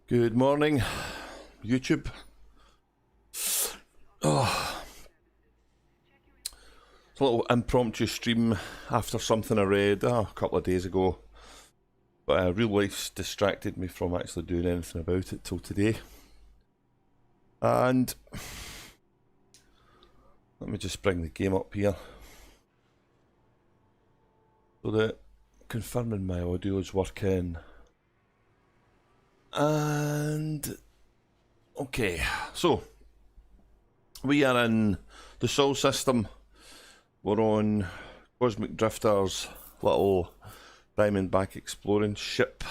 Good morning, YouTube. Oh, it's a little impromptu stream after something I read a couple of days ago, but real life's distracted me from actually doing anything about it till today. And let me just bring the game up here so that confirming my audio is working. And okay, so we are in the Sol system. We're on Cosmic Drifter's little Diamondback exploring ship,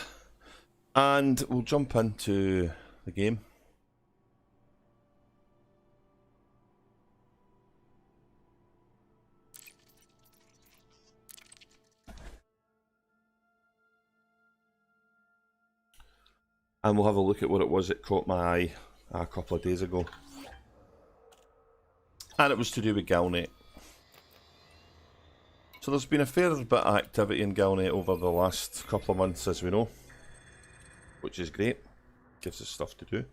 and we'll jump into the game. And we'll have a look at what it was that caught my eye a couple of days ago. And it was to do with Galnet. So there's been a fair bit of activity in Galnet over the last couple of months, as we know, which is great. Gives us stuff to do.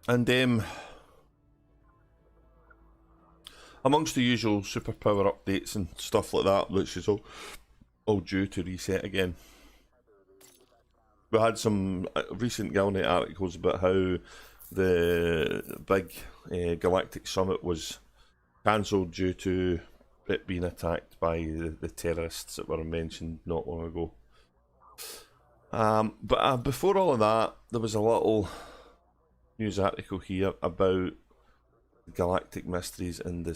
And amongst the usual superpower updates and stuff like that, which is all due to reset again, we had some recent Galnet articles about how the big galactic summit was cancelled due to it being attacked by the terrorists that were mentioned not long ago. But before all of that, there was a little news article here about galactic mysteries in the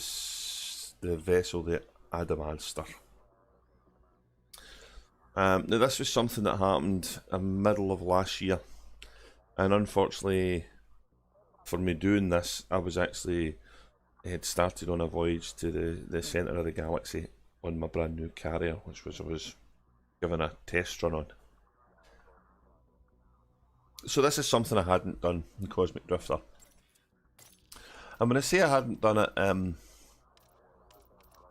vessel, the Adamastor. Now this was something that happened in the middle of last year, and unfortunately for me doing this, I was actually had started on a voyage to the centre of the galaxy on my brand new carrier, which I was given a test run on. So this is something I hadn't done in Cosmic Drifter. And when I say I hadn't done it, I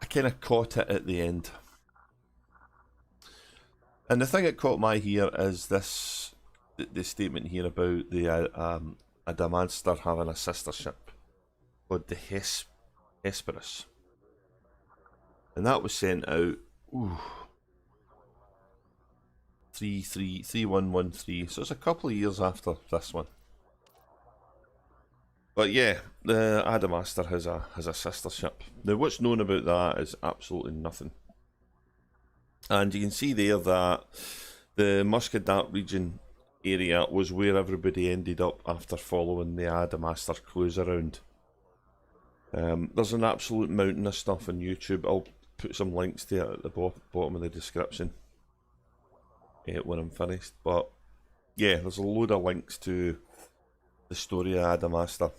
kind of caught it at the end. And the thing that caught my ear is this, the statement here about the Adamastor having a sister ship called the Hesperus. And that was sent out 3113, so it's a couple of years after this one. But yeah, the Adamastor has a sister ship. Now what's known about that is absolutely nothing. And you can see there that the Muscadart region area was where everybody ended up after following the Adamastor clues around. There's an absolute mountain of stuff on YouTube. I'll put some links to it at the bottom of the description when I'm finished. But yeah, there's a load of links to the story of Adamastor.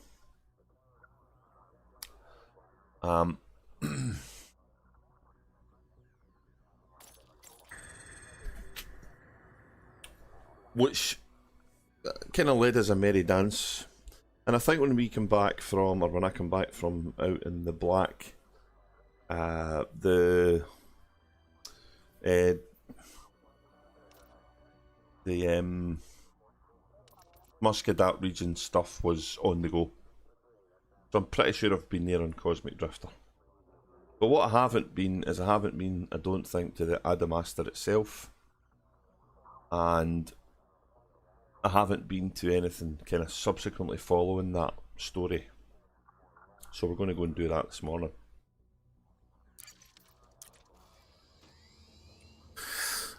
Which kind of led as a merry dance. And I think when we come back from, or when I come back from out in the black, the Muscadart region stuff was on the go. So I'm pretty sure I've been there on Cosmic Drifter. But what I haven't been is I don't think, to the Adamastor itself. And I haven't been to anything kind of subsequently following that story. So we're going to go and do that this morning.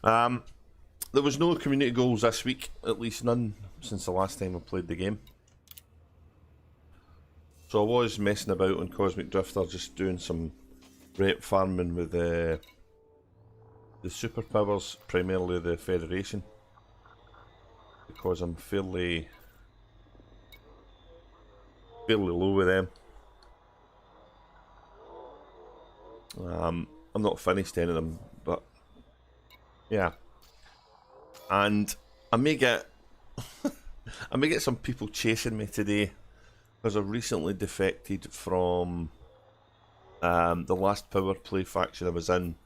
There was no community goals this week, at least none since the last time I played the game. So I was messing about on Cosmic Drifter, just doing some rep farming with the superpowers, primarily the Federation, because I'm fairly low with them. I'm not finished any of them, but yeah. And I may get some people chasing me today because I've recently defected from the last power play faction I was in.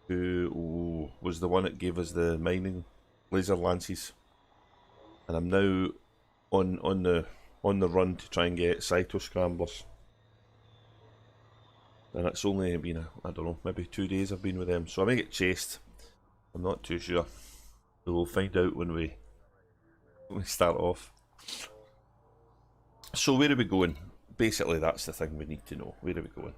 who was the one that gave us the mining laser lances, and I'm now on the run to try and get cyto scramblers. And it's only been, I don't know, maybe 2 days I've been with them, so I may get chased. I'm not too sure. So we'll find out when we start off. So where are we going? Basically, that's the thing we need to know. Where are we going?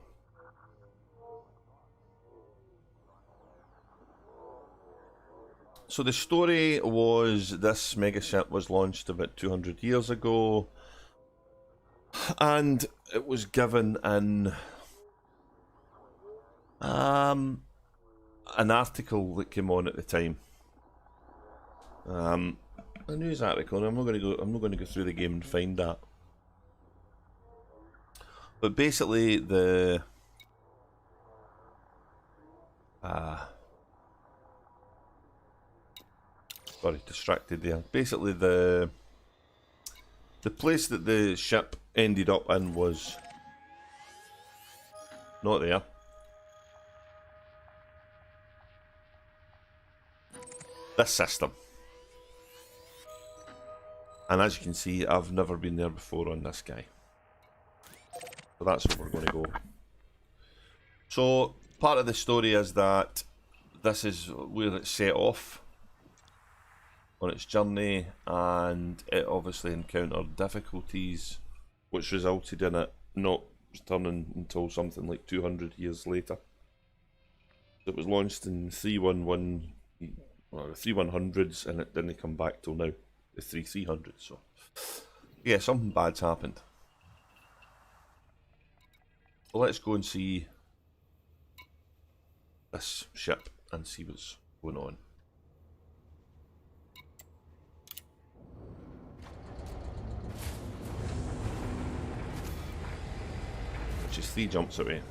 So the story was this megaship was launched about 200 years ago, and it was given in an article that came on at the time. A news article, and I'm not going to go through the game and find that. But basically, sorry, distracted there. Basically, the place that the ship ended up in was not there. This system. And as you can see, I've never been there before on this guy. So that's where we're going to go. So part of the story is that this is where it set off on its journey, and it obviously encountered difficulties, which resulted in it not returning until something like 200 years later. It was launched in the 3100s, and it didn't come back till now, the 3300s. So yeah, something bad's happened. Well, let's go and see this ship and see what's going on. Which is 3 jumps away.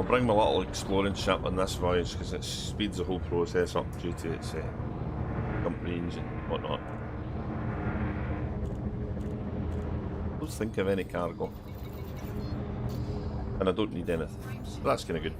Bring my little exploring ship on this voyage because it speeds the whole process up due to its jump range and whatnot. Don't think of any cargo, and I don't need anything, so that's kind of good.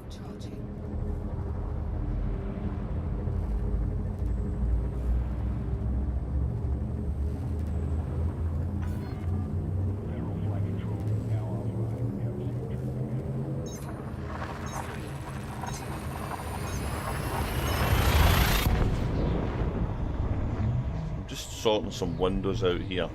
Sorting some windows out here.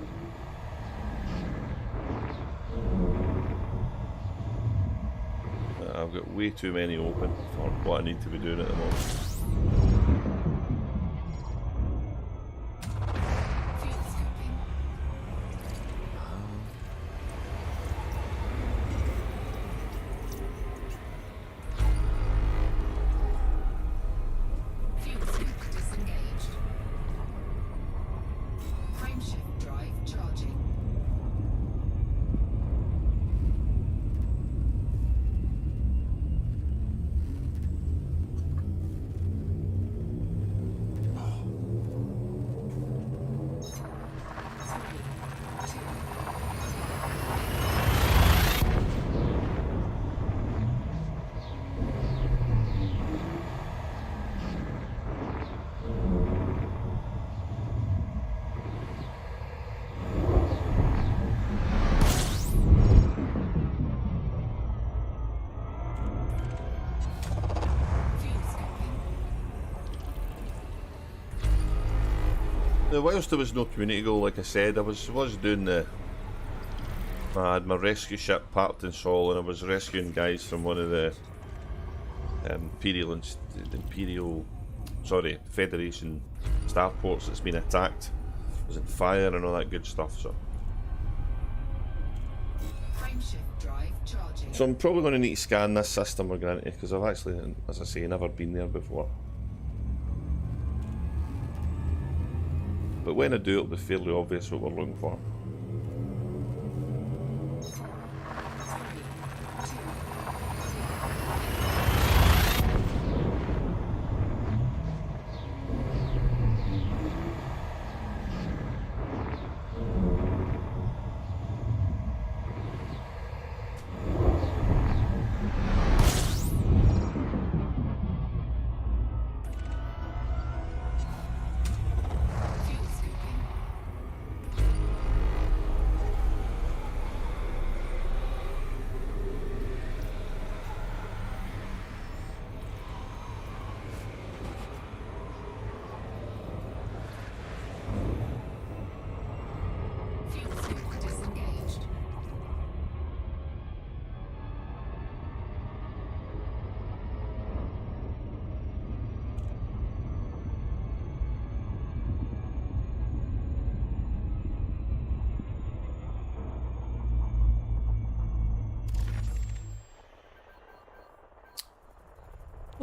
I've got way too many open for what I need to be doing at the moment. Whilst there was no community goal, like I said, I was doing I had my rescue ship parked in Sol, and I was rescuing guys from one of the Federation starports that's been attacked. It was in fire and all that good stuff. So I'm probably going to need to scan this system, we're granted, because I've actually, as I say, never been there before. but when I do, it'll be fairly obvious what we're looking for.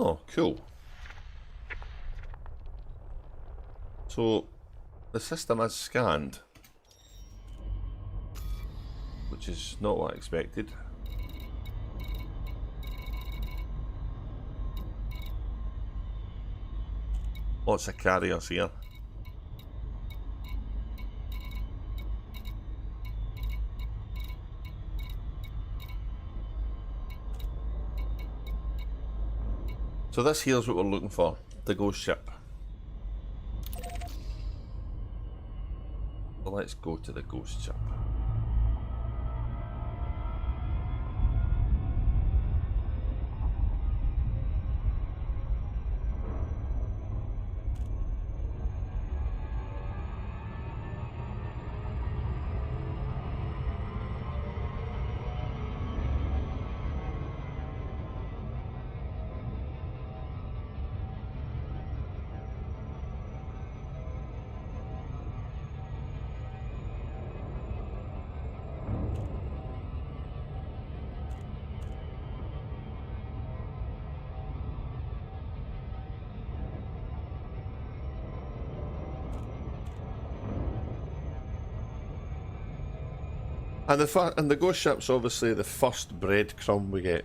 Oh, cool. So, the system has scanned, which is not what I expected. Lots of carriers here. So this here's what we're looking for, the ghost ship. So let's go to the ghost ship. And the ghost ship's obviously the first breadcrumb we get.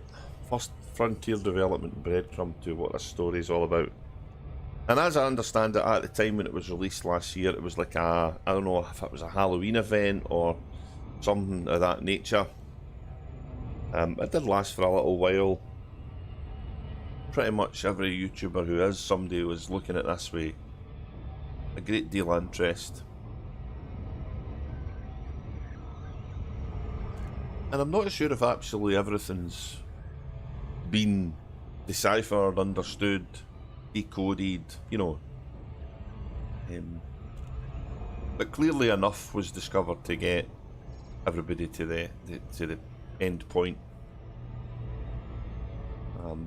First frontier development breadcrumb to what this story's all about. And as I understand it, at the time when it was released last year, it was like a, I don't know if it was a Halloween event or something of that nature. It did last for a little while. Pretty much every YouTuber who is somebody was looking at this way. A great deal of interest. And I'm not sure if actually everything's been deciphered, understood, decoded, you know. But clearly enough was discovered to get everybody to the end point. So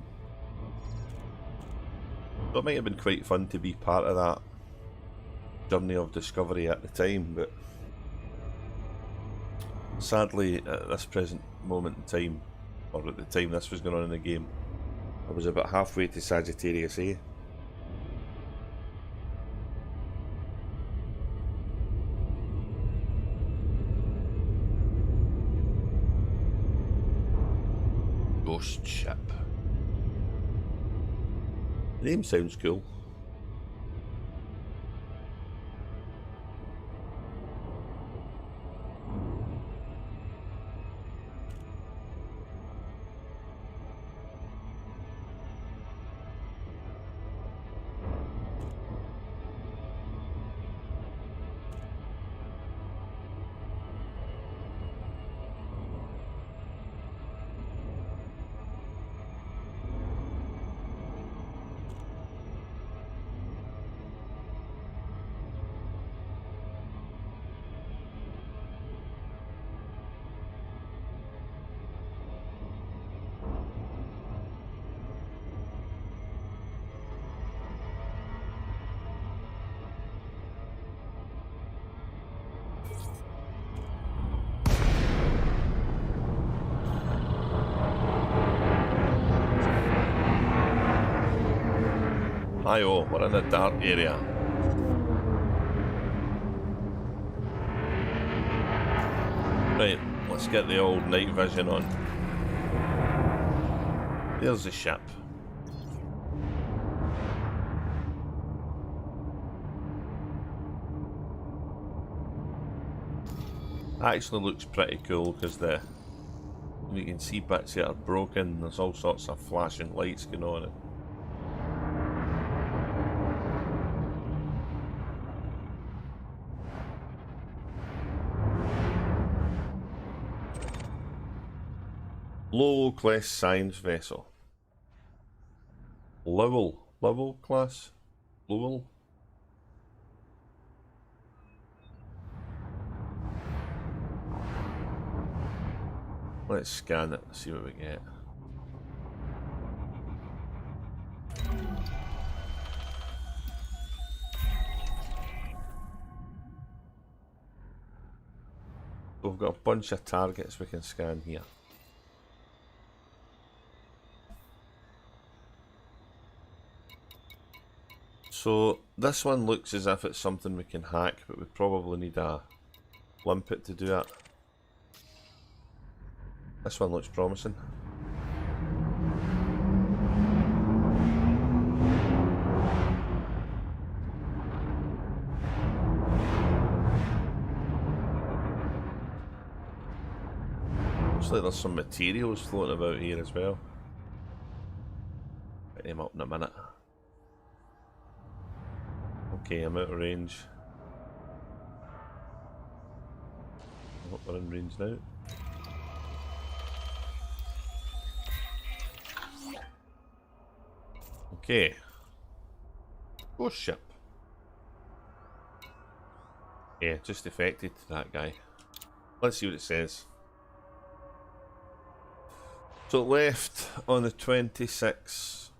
it might have been quite fun to be part of that journey of discovery at the time, but sadly, at this present moment in time, or at the time this was going on in the game, I was about halfway to Sagittarius A. Ghost ship. The name sounds cool. Hi-oh, we're in a dark area. Right, let's get the old night vision on. There's the ship. Actually looks pretty cool because you can see bits that are broken. There's all sorts of flashing lights going on. Low class science vessel. Level class? Lowell? Let's scan it, see what we get. We've got a bunch of targets we can scan here. So this one looks as if it's something we can hack, but we probably need a limpet to do it. This one looks promising. Looks like there's some materials floating about here as well. Pick them up in a minute. Okay, I'm out of range. I hope we're in range now. Okay. Ghost ship. Yeah, just defected that guy. Let's see what it says. So it left on the 26th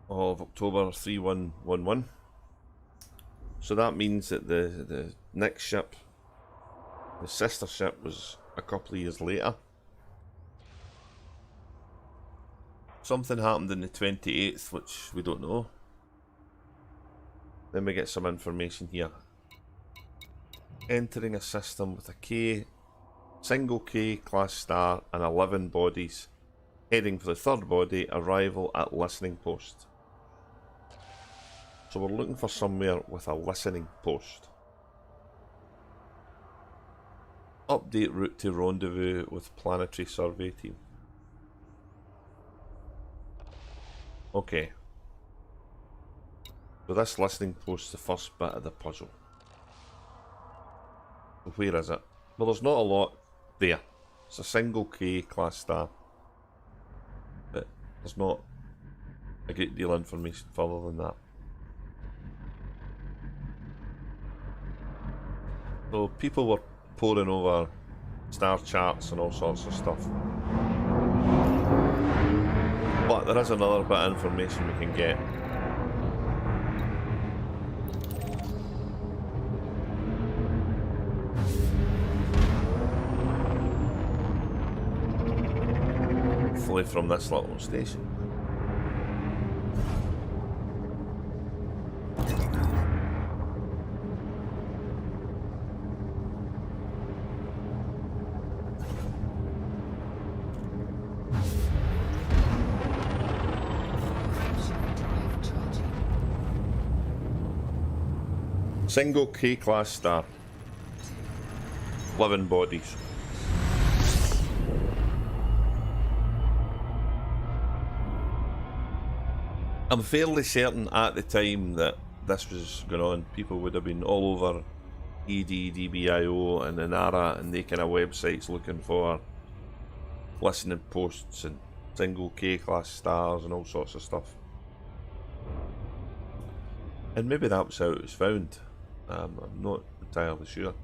of October 3111. So that means that the next ship, the sister ship, was a couple of years later. Something happened on the 28th, which we don't know. Then we get some information here. Entering a system with a single K class star and 11 bodies. Heading for the third body, arrival at listening post. So we're looking for somewhere with a listening post. Update route to rendezvous with planetary survey team. Okay. So this listening post is the first bit of the puzzle. Where is it? Well, there's not a lot there. It's a single K class star. But there's not a great deal of information further than that. So people were poring over star charts and all sorts of stuff. But there is another bit of information we can get. Hopefully from this little station. Single K class star. 11 bodies. I'm fairly certain at the time that this was going on, people would have been all over EDDBIO and Inara and they kind of websites looking for listening posts and single K class stars and all sorts of stuff. And maybe that was how it was found. I'm not entirely sure.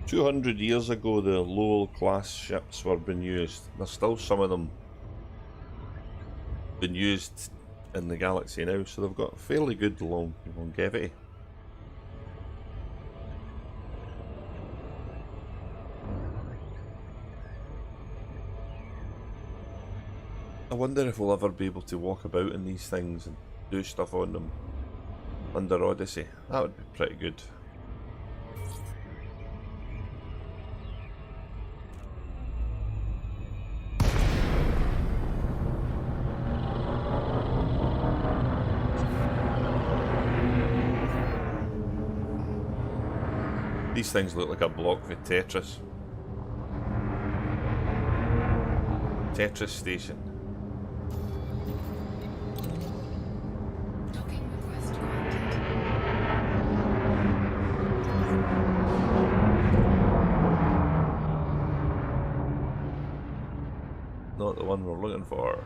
200 years ago, the Lowell class ships were being used. There's still some of them being used in the galaxy now, so they've got fairly good longevity. I wonder if we'll ever be able to walk about in these things and do stuff on them under Odyssey. That would be pretty good. These things look like a block for Tetris. Tetris station. Docking request granted. Not the one we're looking for.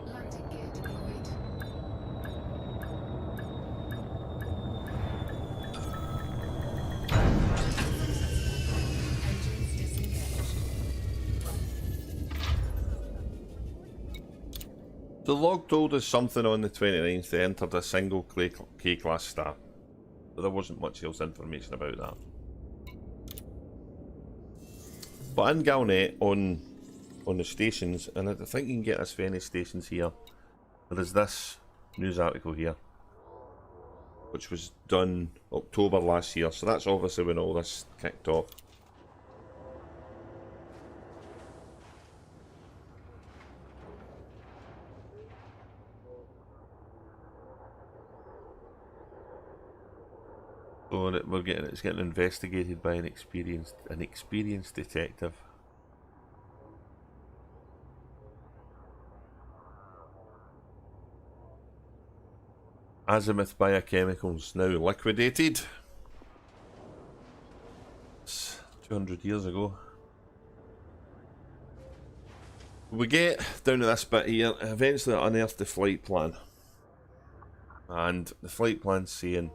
Landing gear deployed. Engines disengaged. The log told us something on the 29th. They entered a single K-class star, but there wasn't much else information about that. But in Galnet, on the stations, and I think you can get this for any stations here, there is this news article here, which was done October last year, so that's obviously when all this kicked off. So it's getting investigated by an experienced detective. Azimuth Biochemicals now liquidated. It's 200 years ago. We get down to this bit here. Eventually unearthed the flight plan, and the flight plan's saying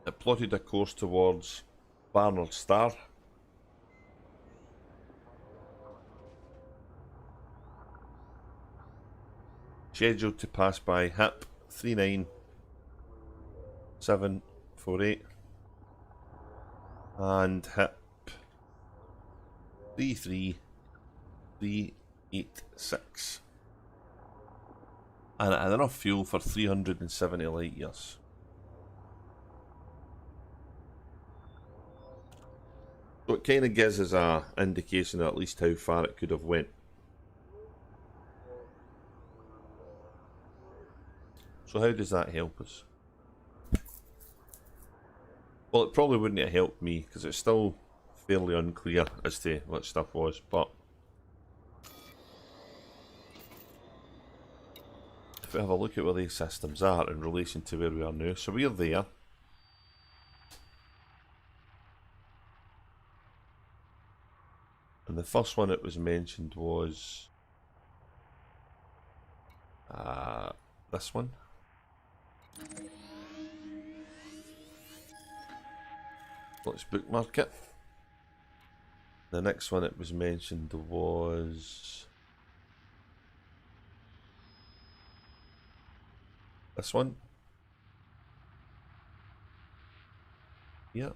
it plotted a course towards Barnard Star. Scheduled to pass by HIP 39748 and HIP 33386. And it had enough fuel for 370 light years. So it kind of gives us an indication of at least how far it could have went. So how does that help us? Well, it probably wouldn't have helped me because it's still fairly unclear as to what stuff was, but if we have a look at where these systems are in relation to where we are now, so we're there. And the first one it was mentioned was this one. Let's bookmark it. The next one it was mentioned was this one. Yeah.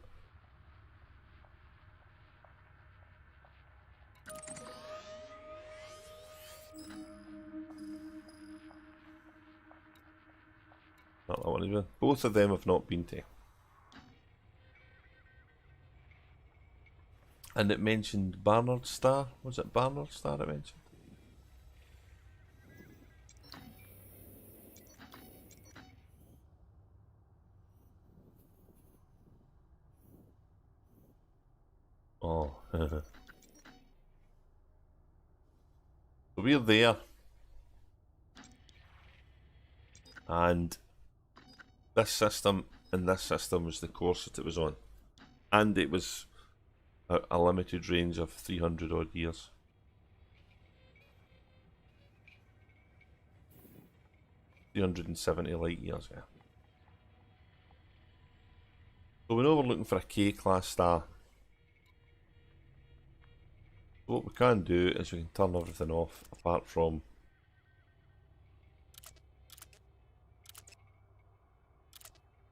Not that one either. Both of them have not been to. And it mentioned Barnard Star. Was it Barnard Star it mentioned? Oh. So we're there. And this system and this system was the course that it was on. And it was a limited range of 300 odd years. $370 light years, yeah. So we know we're looking for a K-class star. What we can do is we can turn everything off apart from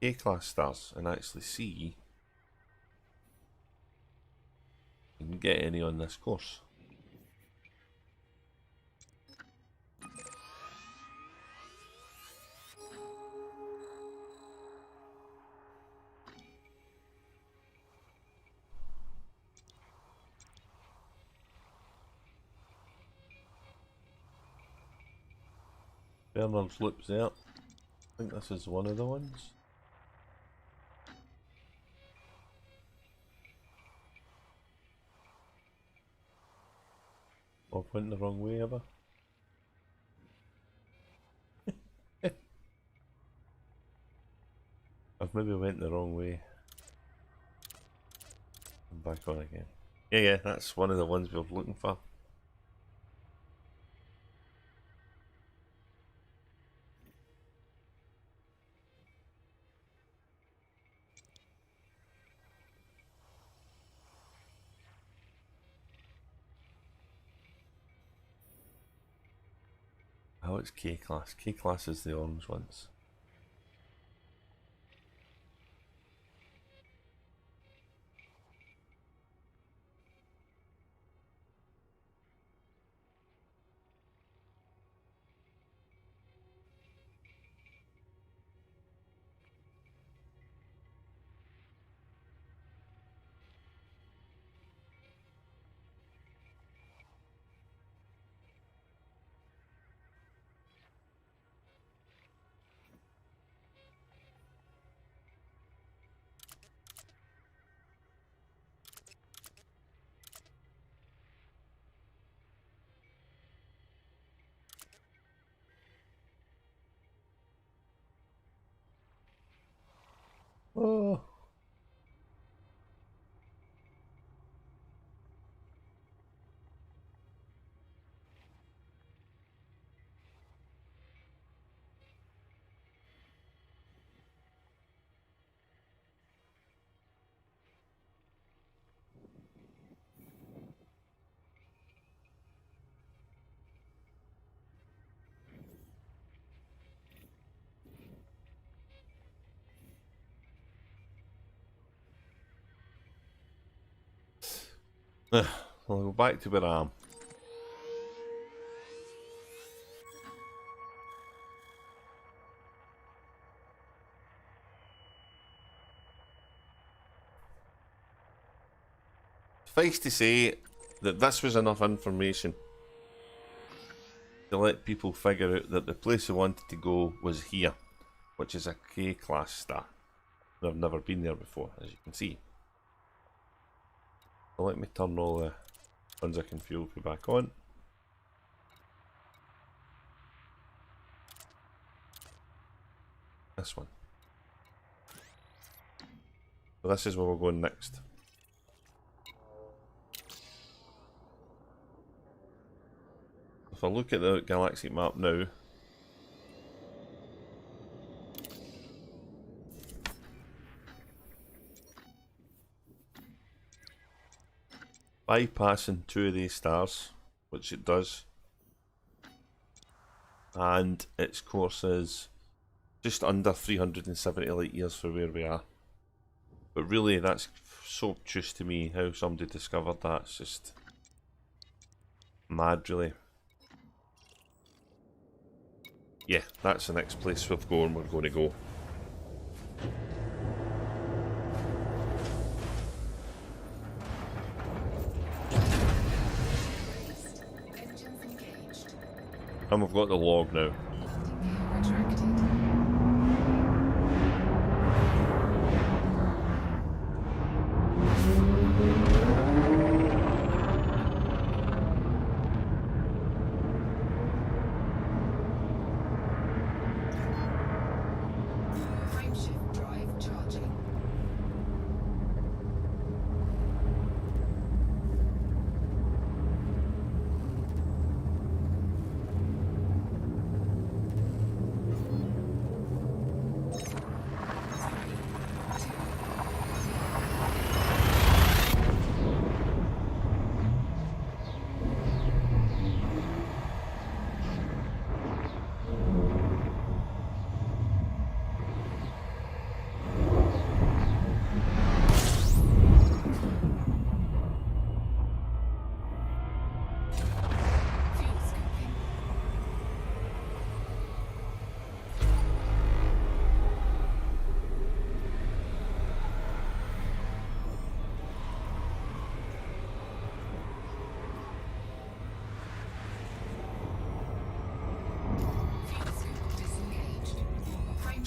K-class stars and actually see if we can get any on this course. Bernard's Loop's there. I think this is one of the ones. I've went the wrong way ever. I've maybe went the wrong way. I'm back on again. Yeah, that's one of the ones we were looking for. Oh, it's K-class. K-class is the orange ones. Oh. I'll go back to where I am. Suffice to say that this was enough information to let people figure out that the place they wanted to go was here, which is a K-class star. I've never been there before, as you can see. So let me turn all the ones I can fuel back on. This one. So this is where we're going next. If I look at the galactic map now, bypassing two of these stars, which it does, and its course is just under 370 light years for where we are. But really, that's so obtuse to me how somebody discovered that. It's just mad, really. Yeah, that's the next place we're going to go. Engines engaged. And we've got the log now. Landing gear retracted.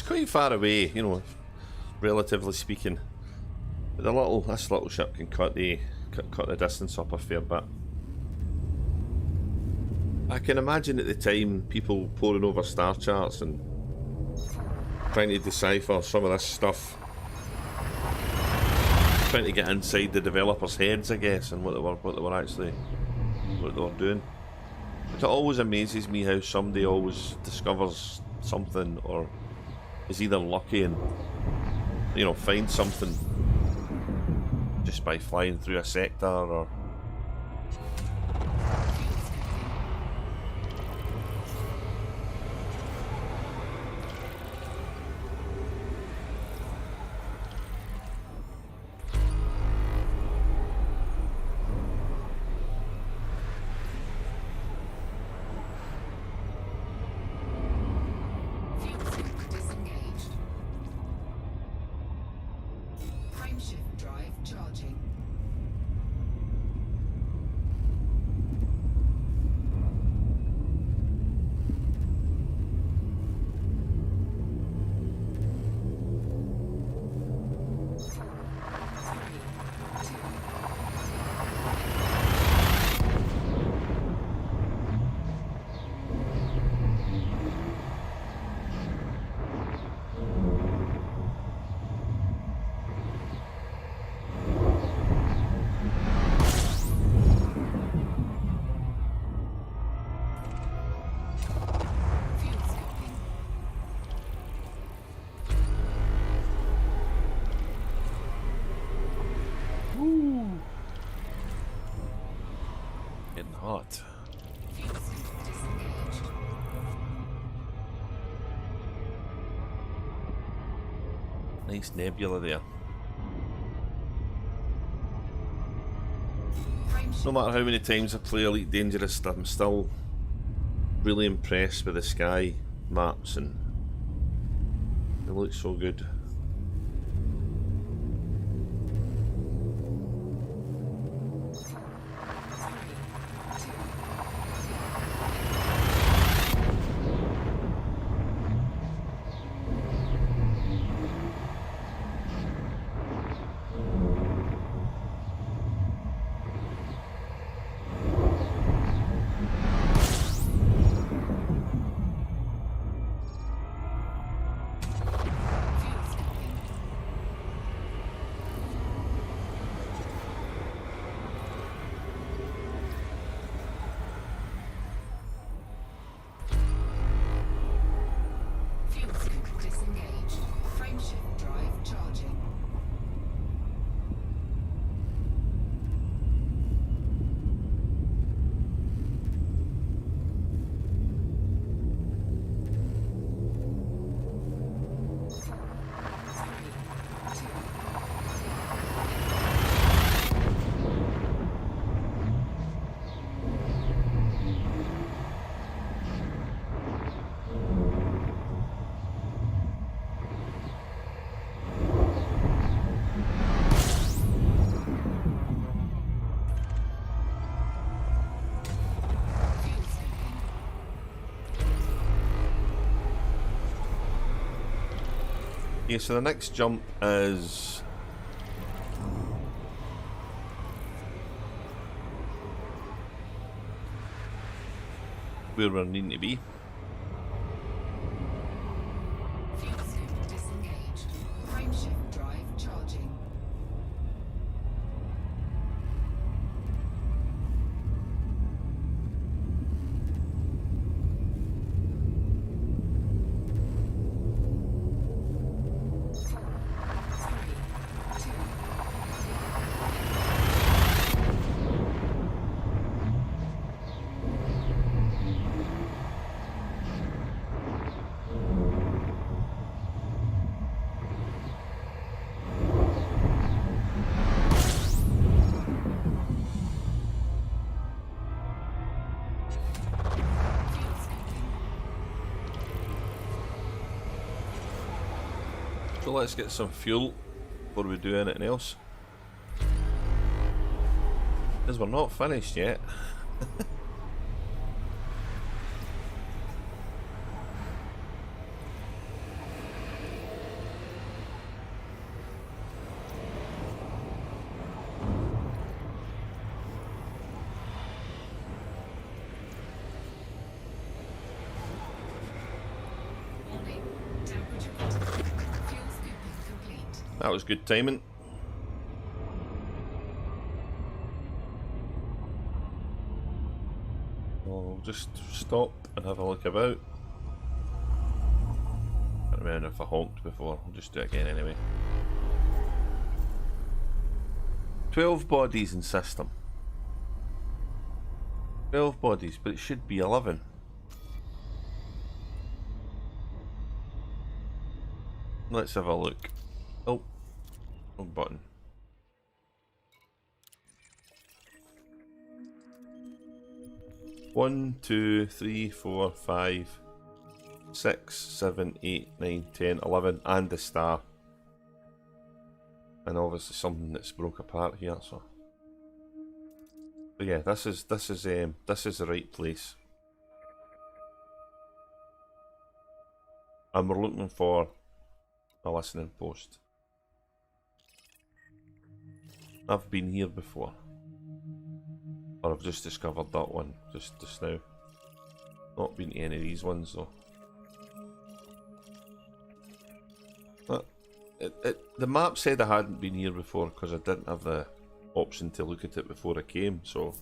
quite far away, you know, relatively speaking. But this little ship can cut the distance up a fair bit. I can imagine at the time people poring over star charts and trying to decipher some of this stuff, trying to get inside the developers' heads, I guess, and what they were doing. It always amazes me how somebody always discovers something, or is either lucky and, you know, finds something just by flying through a sector, or hot. Nice nebula there. No matter how many times I play Elite Dangerous, I'm still really impressed with the sky maps, and they look so good. Yeah, so the next jump is where we're needing to be. Fuel scoop disengaged. Frameshift drive charging. So let's get some fuel before we do anything else, because we're not finished yet. that was good timing. I'll just stop and have a look about. I can't remember if I honked before, I'll just do it again anyway. 12 bodies in system. 12 bodies, but it should be 11. Let's have a look. Oh, wrong button. One, 2, 3, 4, 5, 6, 7, 8, 9, 10, 11, and a star. And obviously something that's broke apart here, so. But yeah, this is the right place. And we're looking for a listening post. I've been here before. Or I've just discovered that one just now. Not been to any of these ones though. But the map said I hadn't been here before because I didn't have the option to look at it before I came, so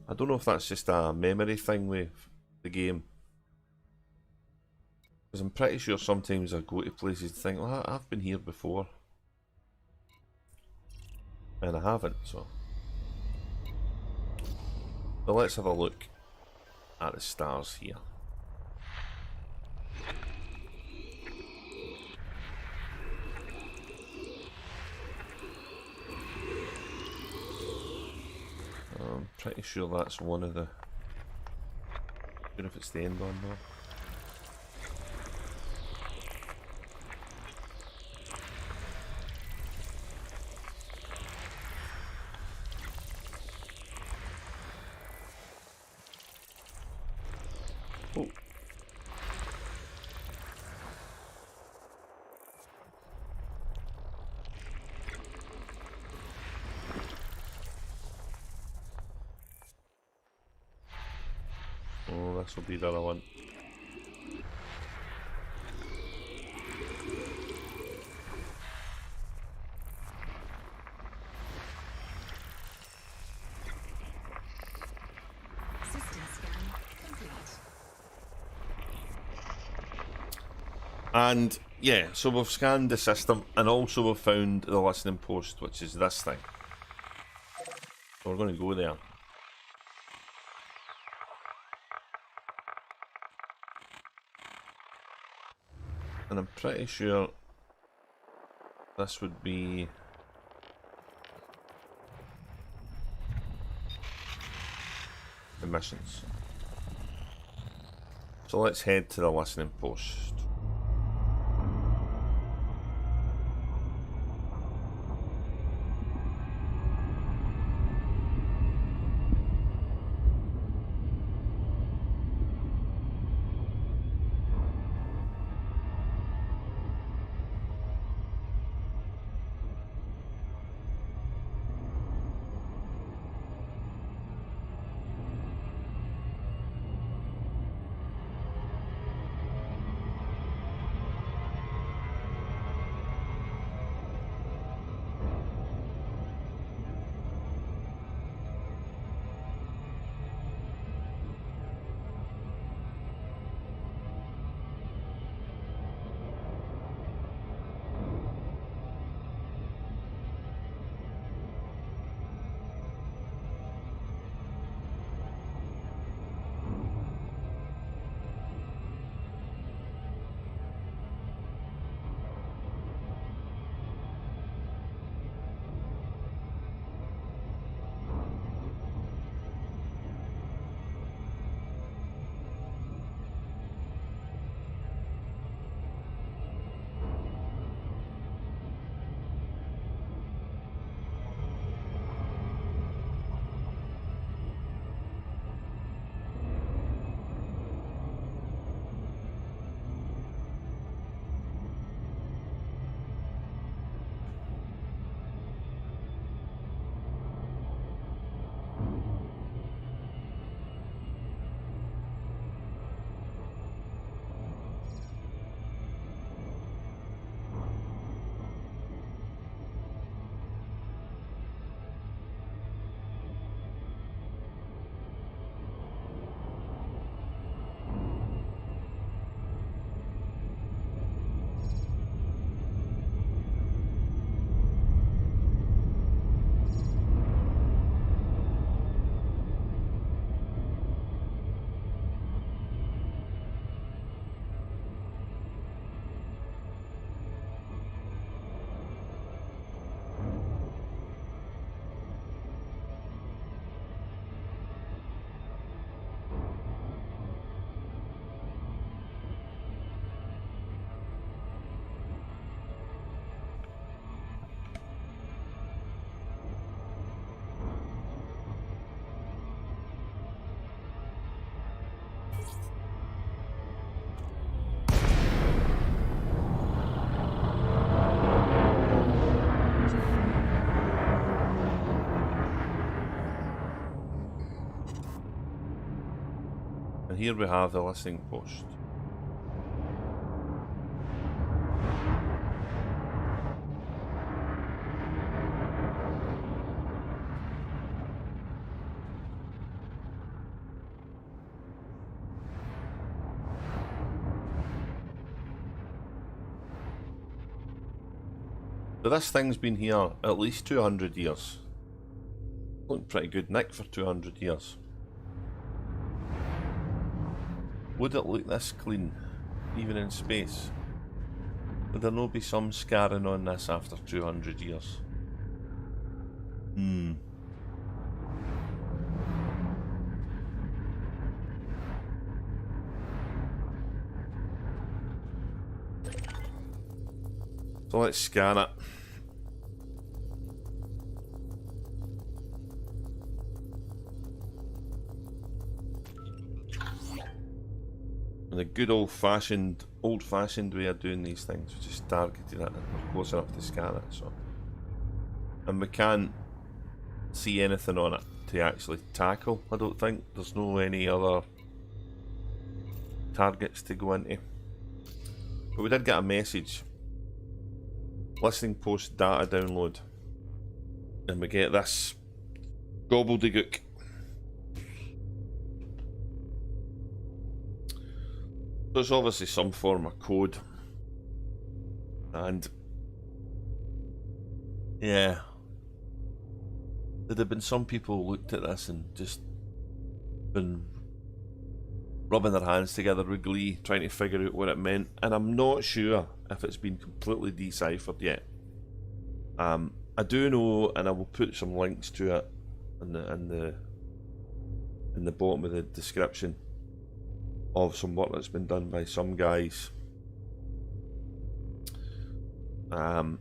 I don't know if that's just a memory thing with the game. Because I'm pretty sure sometimes I go to places and think, oh, I've been here before. And I haven't, so. But let's have a look at the stars here. I'm pretty sure that's one of the... I don't know if it's the end one though. Oh. Oh, this will be the other one. System scan complete. And yeah, so we've scanned the system and also we've found the listening post, which is this thing. So we're going to go there. And I'm pretty sure this would be the missions. So let's head to the listening post. And here we have the listening post. So this thing's been here at least 200 years. Looking pretty good nick for 200 years. Would it look this clean, even in space? Would there not be some scarring on this after 200 years? So let's scan it. And the good old-fashioned way of doing these things, which is targeting it, and we're close enough to scan it. So, and we can't see anything on it to actually tackle. I don't think there's no any other targets to go into. But we did get a message. Listening post data download. And we get this gobbledygook. So it's obviously some form of code. And yeah, there'd have been some people who looked at this and just been rubbing their hands together with glee, trying to figure out what it meant, and I'm not sure if it's been completely deciphered yet. I do know, and I will put some links to it in the bottom of the description of some work that's been done by some guys. And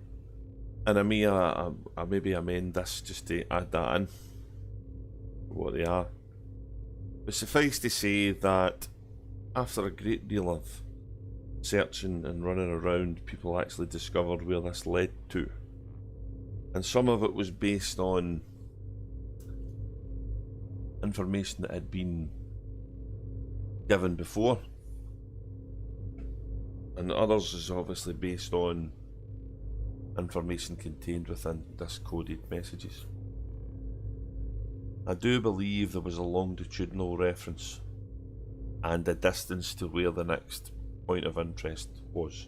I maybe amend this just to add that in, what they are. But suffice to say that after a great deal of searching and running around, people actually discovered where this led to. And some of it was based on information that had been given before. And others is obviously based on information contained within this coded messages. I do believe there was a longitudinal reference and a distance to where the next point of interest was.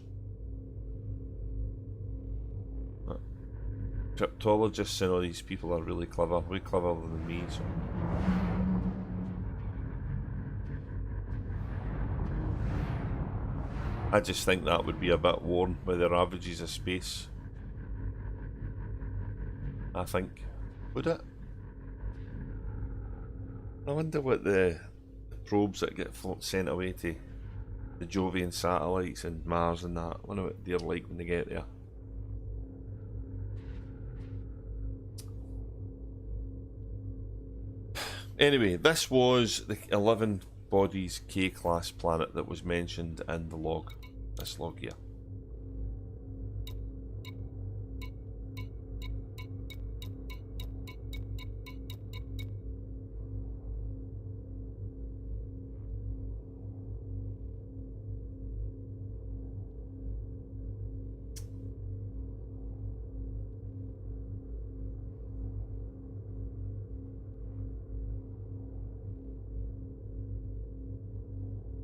Cryptologists and all these people are really clever, way cleverer than me. So. I just think that would be a bit worn by the ravages of space. I think. Would it? I wonder what the probes that get sent away to the Jovian satellites and Mars and that, I wonder what they're like when they get there. Anyway, this was the 11 bodies K-class planet that was mentioned in the log. This log here.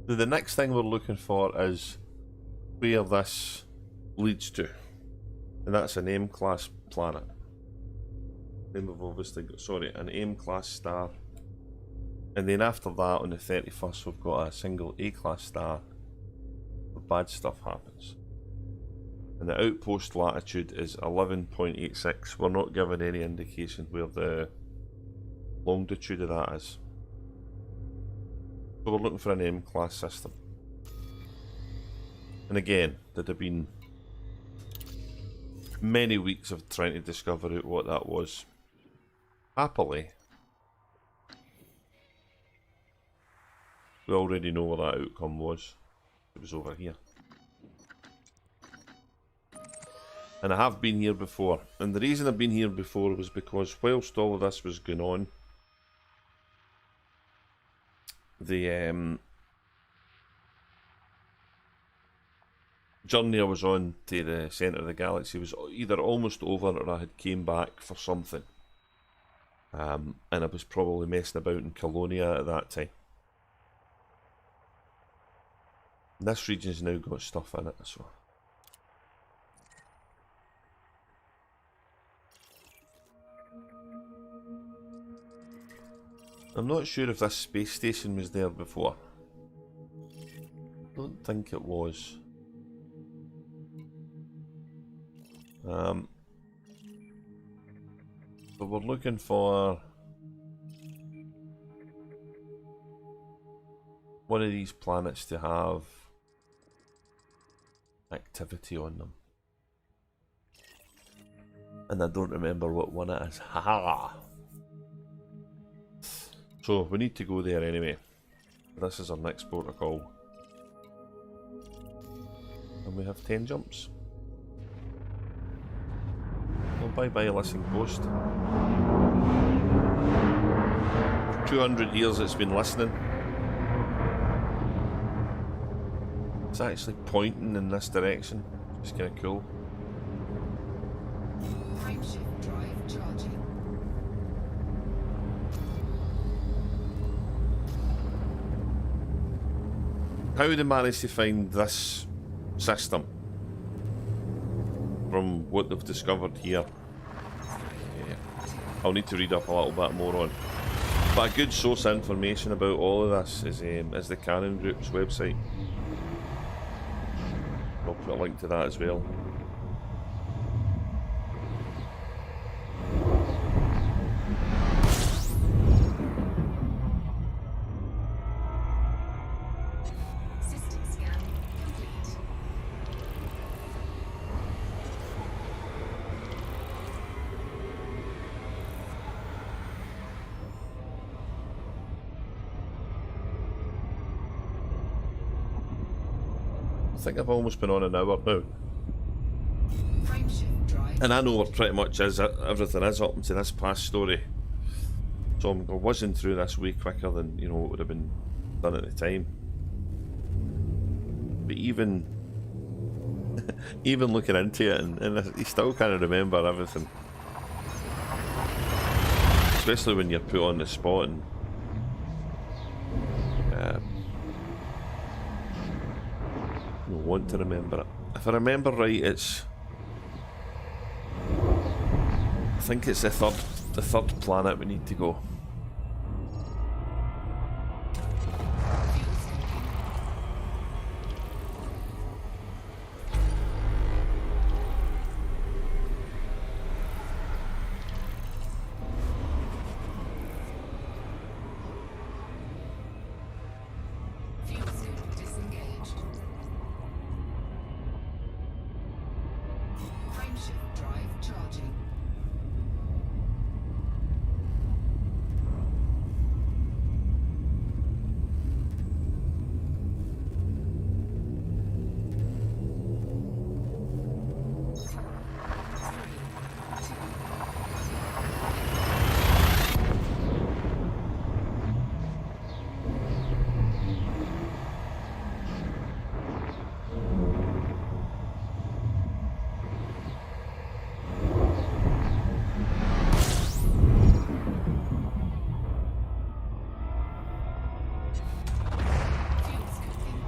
The next thing we're looking for is where this leads to, and that's an M class planet. Then we've obviously got, sorry, an M class star, and then after that on the 31st we've got a single A class star where bad stuff happens. And the outpost latitude is 11.86. We're not given any indication where the longitude of that is. So we're looking for an M-class system. And again, there'd have been many weeks of trying to discover out what that was. Happily, we already know what that outcome was. It was over here. And I have been here before. And the reason I've been here before was because whilst all of this was going on, the journey I was on to the centre of the galaxy was either almost over or I had came back for something. And I was probably messing about in Colonia at that time. This region's now got stuff in it, so... I'm not sure if this space station was there before. I don't think it was. But we're looking for one of these planets to have activity on them. And I don't remember what one it is. Haha! So we need to go there anyway. This is our next protocol. And we have 10 jumps. Well, bye bye, listening post. 200 years it's been listening. It's actually pointing in this direction. It's kind of cool. Frameshift drive charging. How they managed to find this system from what they've discovered here, I'll need to read up a little bit more on. But a good source of information about all of this is the Canon Group's website. I'll put a link to that as well. System scan complete. I think I've almost been on an hour now. Frameshift drive. And I know what pretty much is everything is up into this past story. So I'm whizzing through this way quicker than, you know, it would have been done at the time. But even even looking into it, and you still can't remember everything. Especially when you're put on the spot and you want to remember it. If I remember right, I think it's the third planet we need to go. Fuel suit disengaged. Frameshift drive charging. Fuel scooping.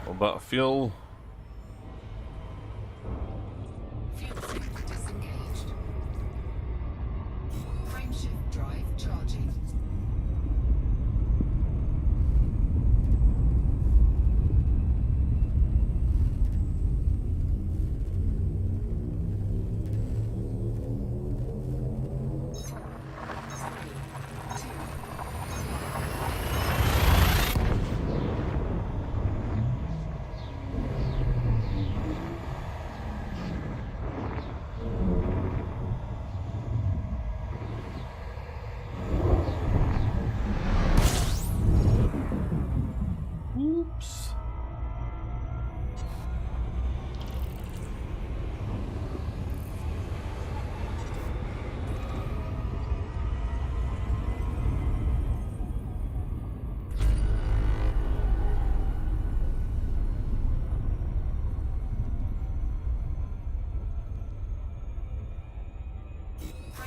A bit of fuel. Fuel suit disengaged. Frameshift drive charging.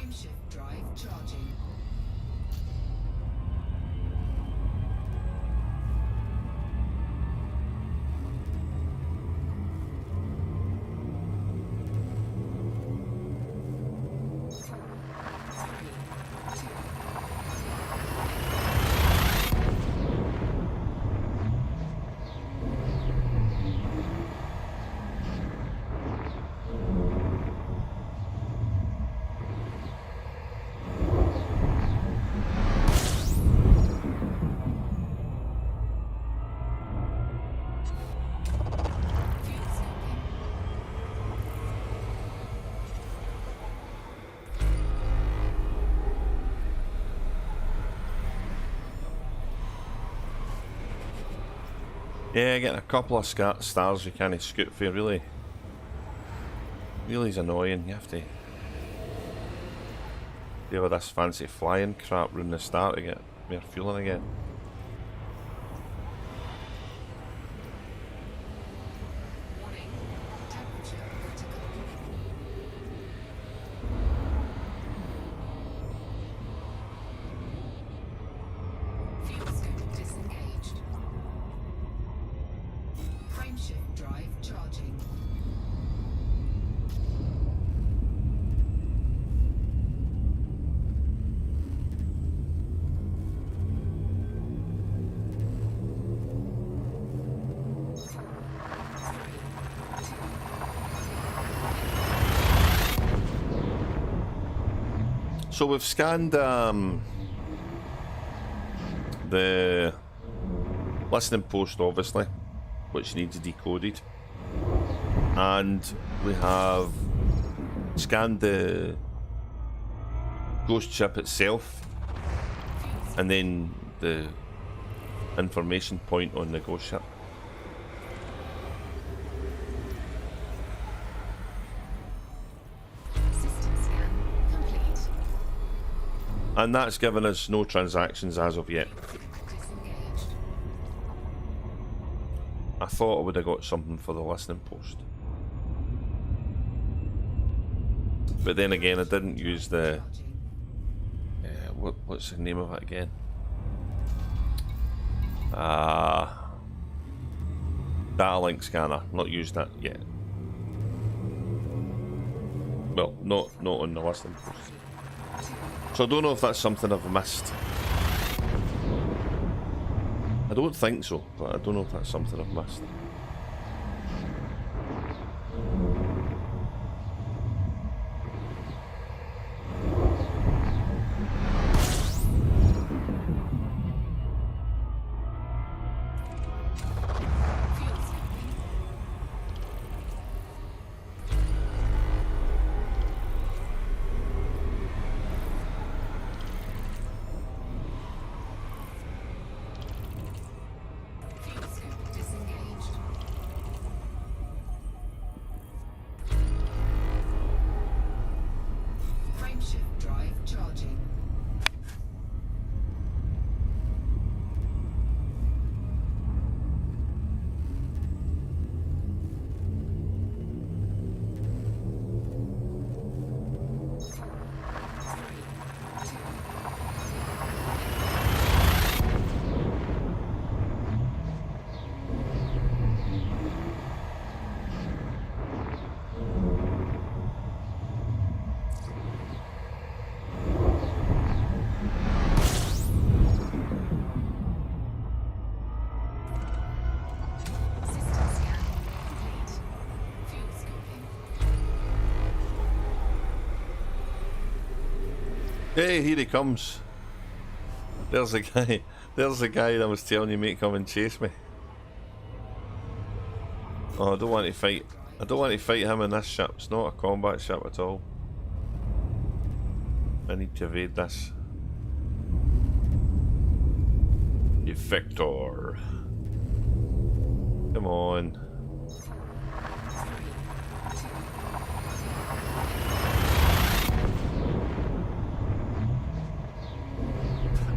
Frameshift drive charging. Yeah, getting a couple of stars you can't scoot for really is annoying. You have to deal with this fancy flying crap round the start to get more fueling again. Warning. Temperature critical. Fuel scoop disengaged. Frameshift drive charging. So we've scanned the listening post, obviously, which needs decoded, and we have scanned the ghost ship itself, and then the information point on the ghost ship. System scan complete. And that's given us no transactions as of yet. Disengaged. I thought I would have got something for the listening post, but then again I didn't use the what's the name of it again? Data link scanner. Not used that yet. Well, not on the listening post. So I don't know if that's something I've missed. I don't think so, but I don't know if that's something I've missed. Fuel scooping. Fuel scoop disengaged. Frameshift drive charging. System scan complete. Fuel scooping. Hey, here he comes. There's the guy. There's the guy that I was telling you, mate, come and chase me. Oh, I don't want to fight. I don't want to fight him in this ship. It's not a combat ship at all. I need to evade this. Effector. Come on.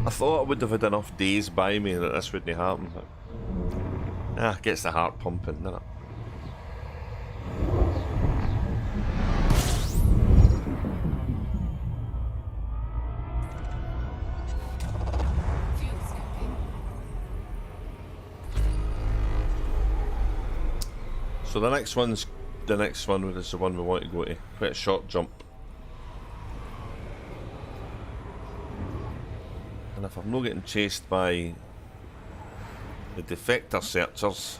I thought I would have had enough days by me that this wouldn't happen, but gets the heart pumping, doesn't it? So the next one is the one we want to go to. Quite a short jump. And if I'm not getting chased by the defector searchers,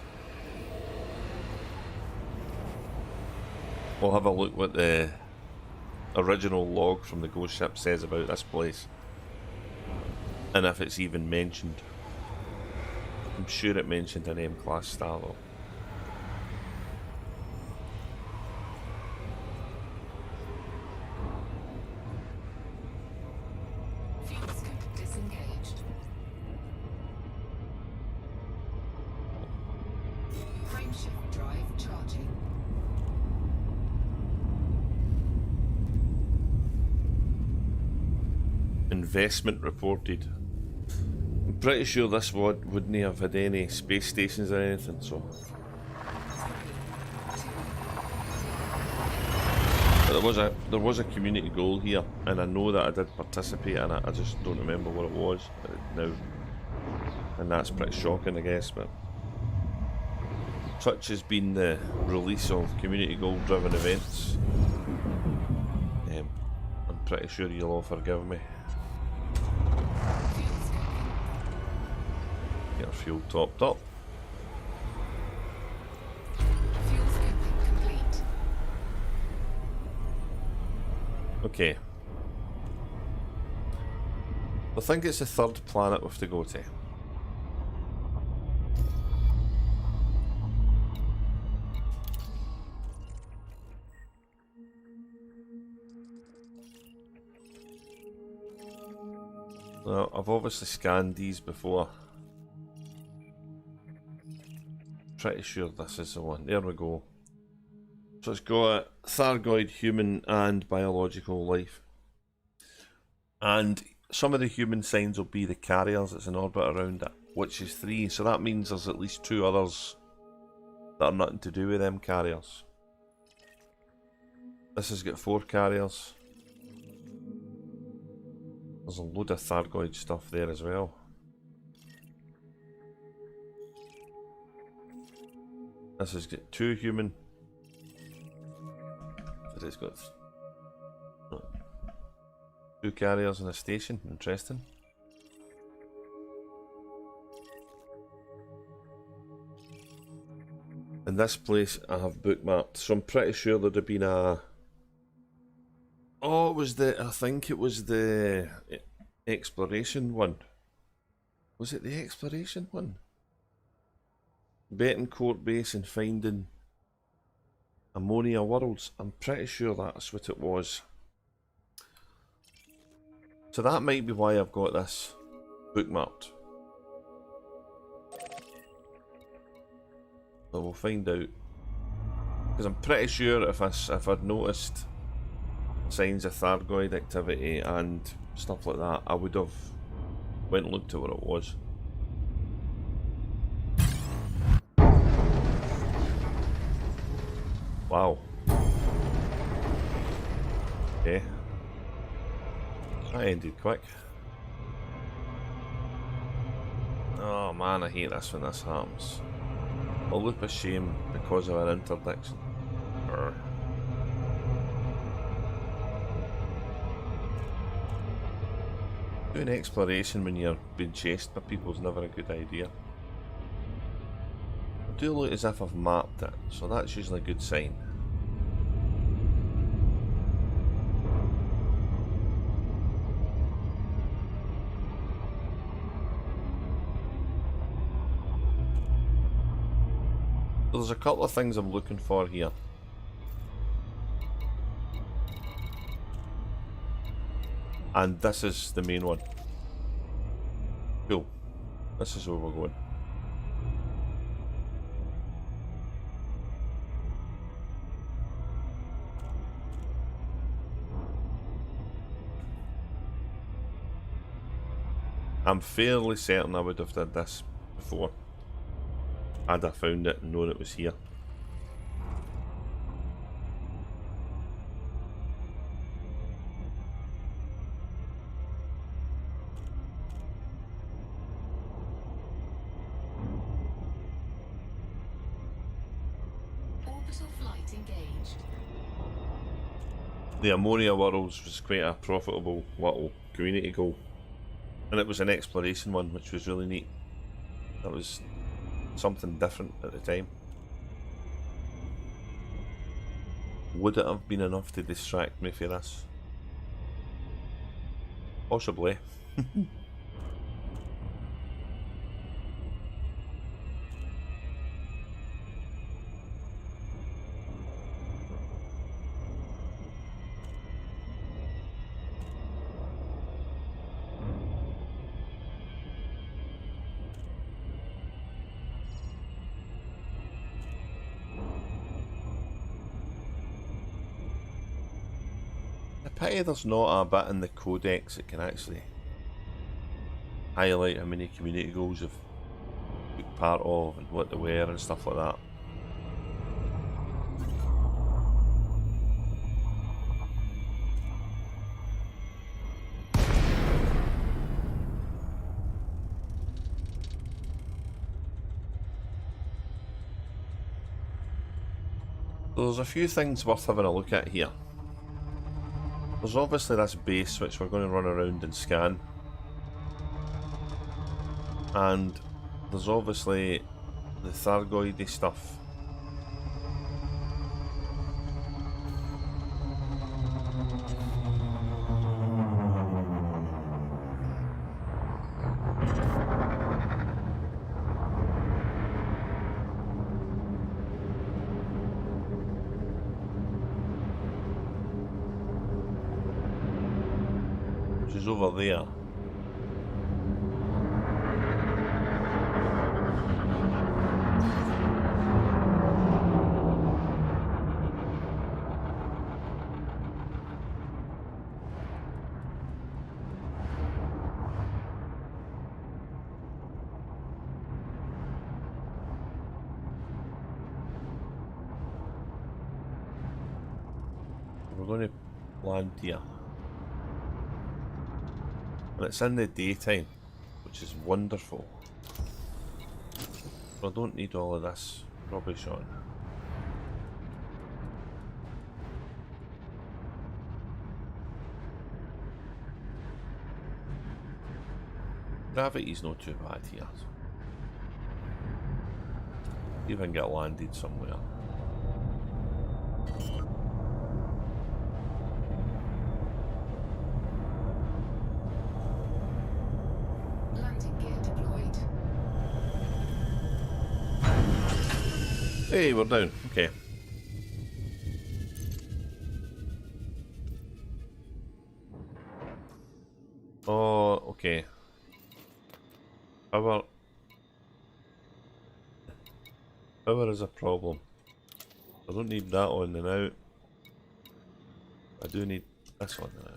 we'll have a look what the original log from the ghost ship says about this place. And if it's even mentioned. I'm sure it mentioned an M-class star though. Fuel scoop disengaged. Frameshift drive charging. Investment reported. I'm pretty sure this one wouldn't have had any space stations or anything, so. But there was a community goal here, and I know that I did participate in it. I just don't remember what it was now, and that's pretty shocking, I guess. But such has been the release of community goal-driven events. I'm pretty sure you'll all forgive me. Get our fuel topped up. Fuel scooping complete. Okay. I think it's the third planet we have to go to. Well, I've obviously scanned these before. Pretty sure this is the one. There we go. So it's got Thargoid, human and biological life. And some of the human signs will be the carriers that's in orbit around it, which is 3. So that means there's at least 2 others that are nothing to do with them carriers. This has got 4 carriers. There's a load of Thargoid stuff there as well. This has got 2 human. But it's got 2 carriers and a station. Interesting. And this place I have bookmarked, so I'm pretty sure there'd have been a... Oh, it was I think it was the exploration one. Was it the exploration one? Betancourt base and finding ammonia worlds. I'm pretty sure that's what it was. So that might be why I've got this bookmarked. But we'll find out. Because I'm pretty sure if I'd noticed signs of Thargoid activity and stuff like that, I would have went and looked at what it was. Wow. Okay. That ended quick. Oh man, I hate this when this happens. A loop of shame because of an interdiction. Urgh. Doing exploration when you're being chased by people is never a good idea. I do look as if I've mapped it, so that's usually a good sign. There's a couple of things I'm looking for here. And this is the main one. Cool. This is where we're going. I'm fairly certain I would have done this before. Had I found it and known it was here. Galnet engaged. The Ammonia Worlds was quite a profitable little community goal. And it was an exploration one, which was really neat. That was something different at the time. Would it have been enough to distract me for this? Possibly. Pity there's not a bit in the codex that can actually highlight how many community goals you've took part of and what they were and stuff like that. So there's a few things worth having a look at here. There's obviously this base which we're going to run around and scan. And there's obviously the Thargoidy stuff. Which is over there. We're going to land here. And it's in the daytime, which is wonderful. I don't need all of this rubbish on. Gravity's not too bad here. See if I can get landed somewhere. Landing gear deployed. Hey, we're down. Okay. Oh, okay. Power is a problem. I don't need that on and out. I do need this one now.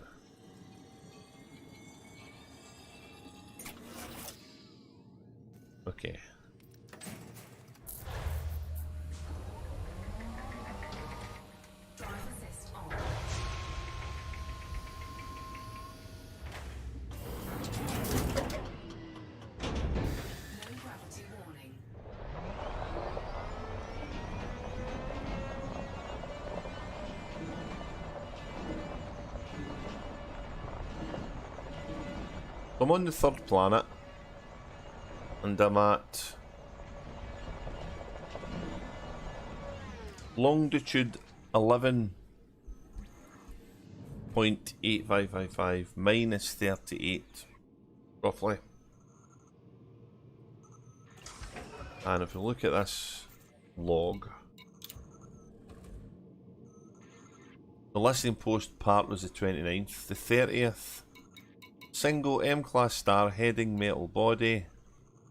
Okay. Drive assist on. No gravity warning. I'm on the third planet, and I'm at longitude 11.8555 minus 38, roughly. And if we look at this log, the listening post part was the 29th, the 30th. Single M-class star heading metal body,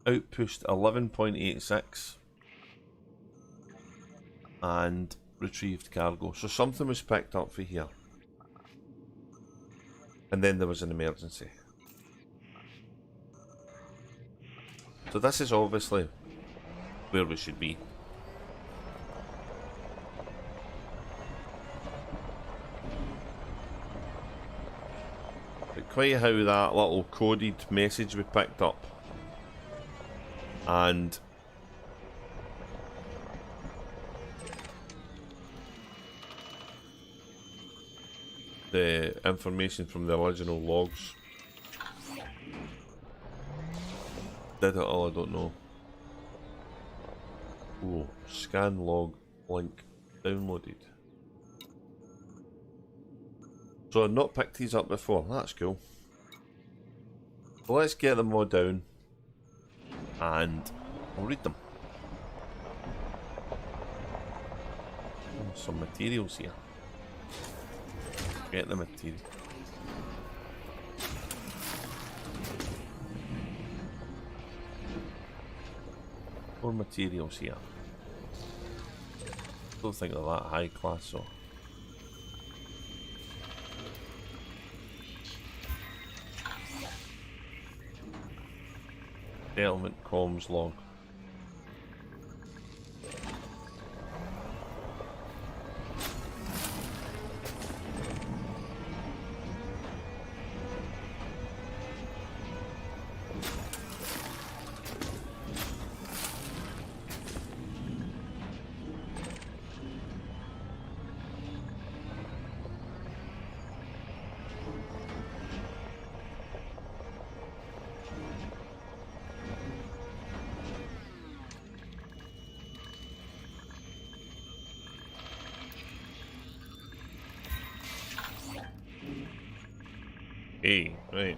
outpost 11.86, and retrieved cargo. So something was picked up for here. And then there was an emergency. So this is obviously where we should be. But quite how that little coded message we picked up. And the information from the original logs. Did it all? I don't know. Oh, scan log link downloaded. So I've not picked these up before. That's cool. So let's get them all down and we'll read them. Oh, some materials here. Get the material. More materials here. Don't think they're that high class, so. Settlement comms log. Hey, right.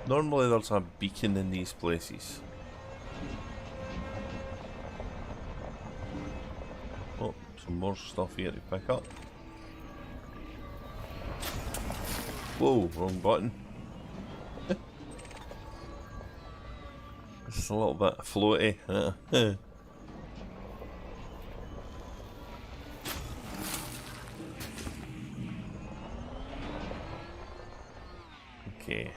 Normally there's a beacon in these places. Oh, some more stuff here to pick up. Whoa, wrong button. It's a little bit floaty. Okay.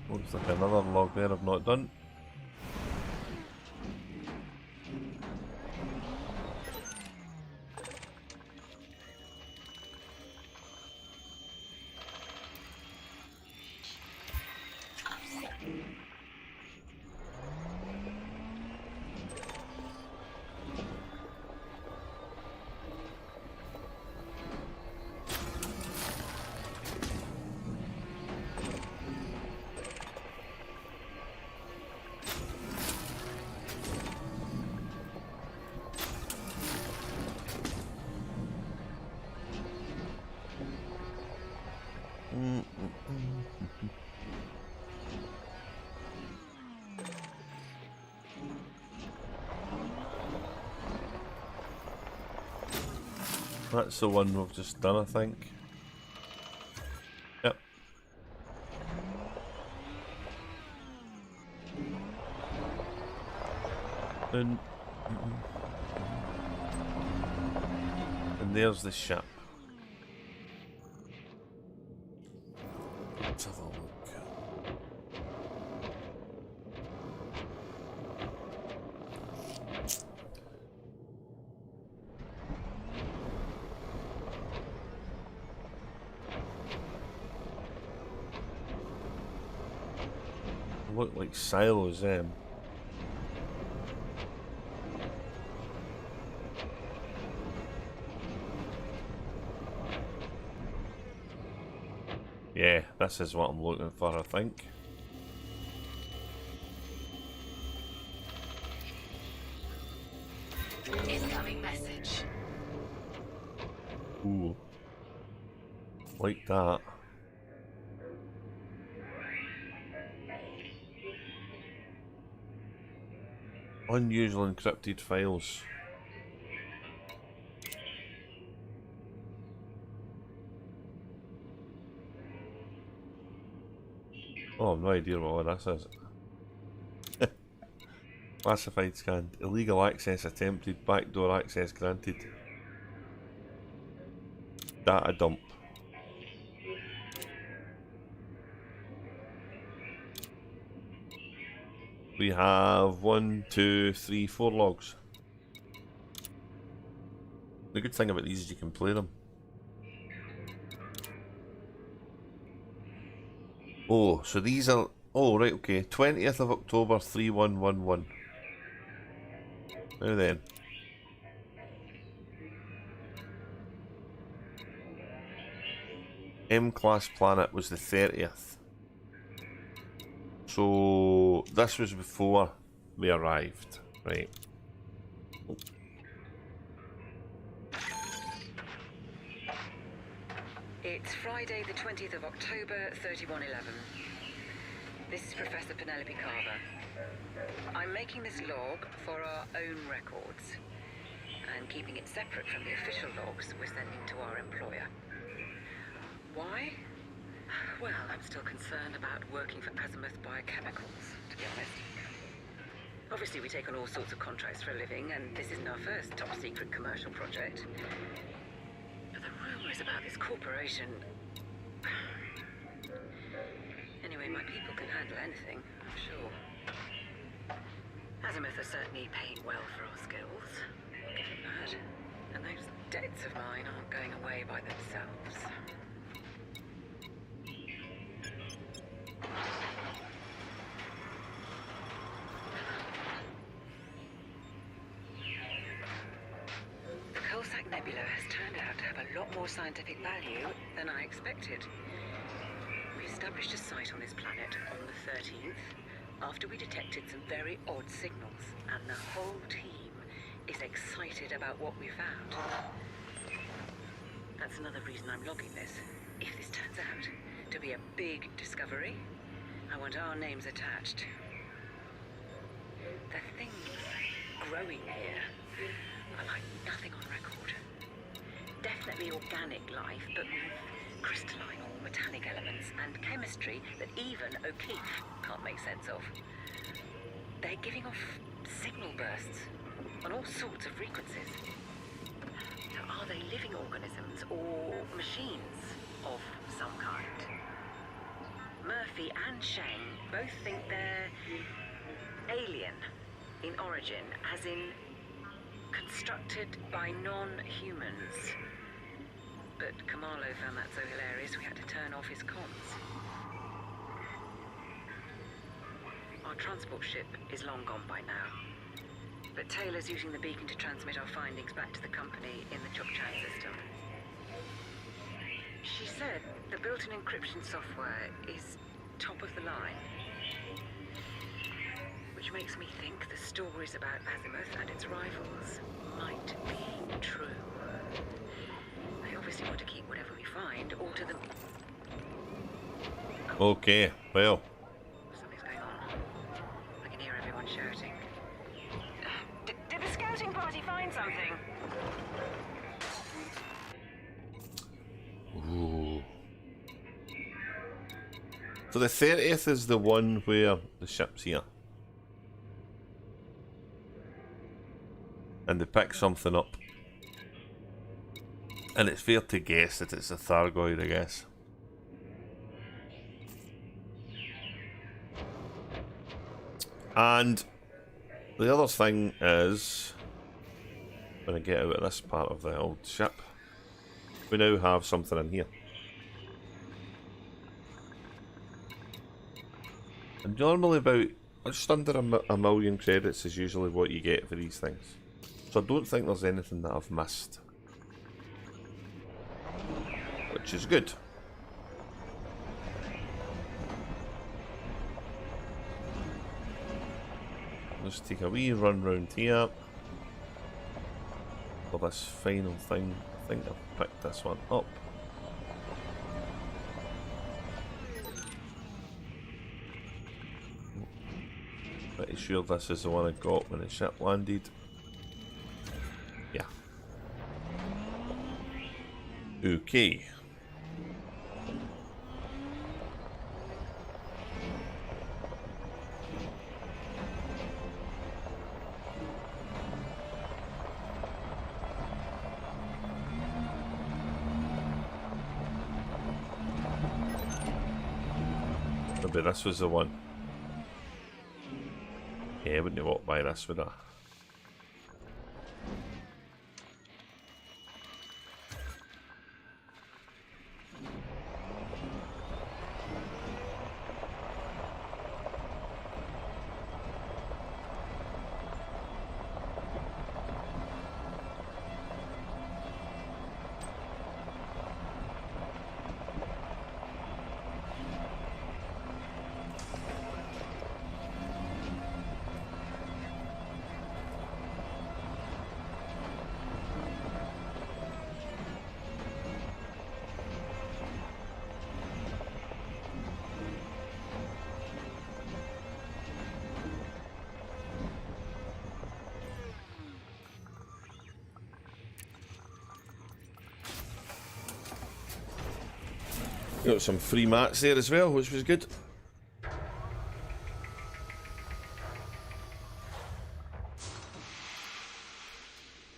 Looks like another log there I've not done. That's the one we've just done, I think. Yep. And there's the ship. Let's have a look. Look like silos, Yeah, this is what I'm looking for, I think. Incoming message. Ooh. Like that. Unusual encrypted files. Oh, I've no idea what this is. Classified scanned. Illegal access attempted. Backdoor access granted. Data dump. We have 1, 2, 3, 4 logs. The good thing about these is you can play them. Oh, so these are... Oh, right, okay. 20th of October, 3111. Now then. M-class planet was the 30th. So this was before we arrived, right? Oh. It's Friday the 20th of October, 3111. This is Professor Penelope Carver. I'm making this log for our own records and keeping it separate from the official logs we're sending to our employer. Why? Well, I'm still concerned about working for Azimuth Biochemicals, to be honest. Obviously, we take on all sorts of contracts for a living, and this isn't our first top-secret commercial project. But the rumors about this corporation... Anyway, my people can handle anything, I'm sure. Azimuth are certainly paying well for our skills. Given that. And those debts of mine aren't going away by themselves. The Coalsack Nebula has turned out to have a lot more scientific value than I expected. We established a site on this planet on the 13th after we detected some very odd signals, and the whole team is excited about what we found. That's another reason I'm logging this. If this turns out to be a big discovery, I want our names attached. The things growing here are like nothing on record. Definitely organic life, but with crystalline or metallic elements and chemistry that even O'Keefe can't make sense of. They're giving off signal bursts on all sorts of frequencies. So are they living organisms or machines of some kind? Murphy and Sheng both think they're alien in origin, as in constructed by non-humans. But Kamalo found that so hilarious we had to turn off his comms. Our transport ship is long gone by now, but Taylor's using the beacon to transmit our findings back to the company in the Chukchan system. She said the built-in encryption software is top of the line, which makes me think the stories about Azimuth and its rivals might be true. They obviously want to keep whatever we find all to them. Okay, well. Something's going on. I can hear everyone shouting. Did the scouting party find something? Ooh. So the 30th is the one where the ship's here. And they pick something up. And it's fair to guess that it's a Thargoid, I guess. And the other thing is, when I get out of this part of the old ship, we now have something in here. And normally about just under a million credits is usually what you get for these things. So I don't think there's anything that I've missed. Which is good. Let's take a wee run round here. For this final thing, I think I've picked this one up. Pretty sure this is the one I got when the ship landed. Yeah. Okay. Maybe this was the one. Yeah, I wouldn't have walked by this, would I? Got some free mats there as well, which was good.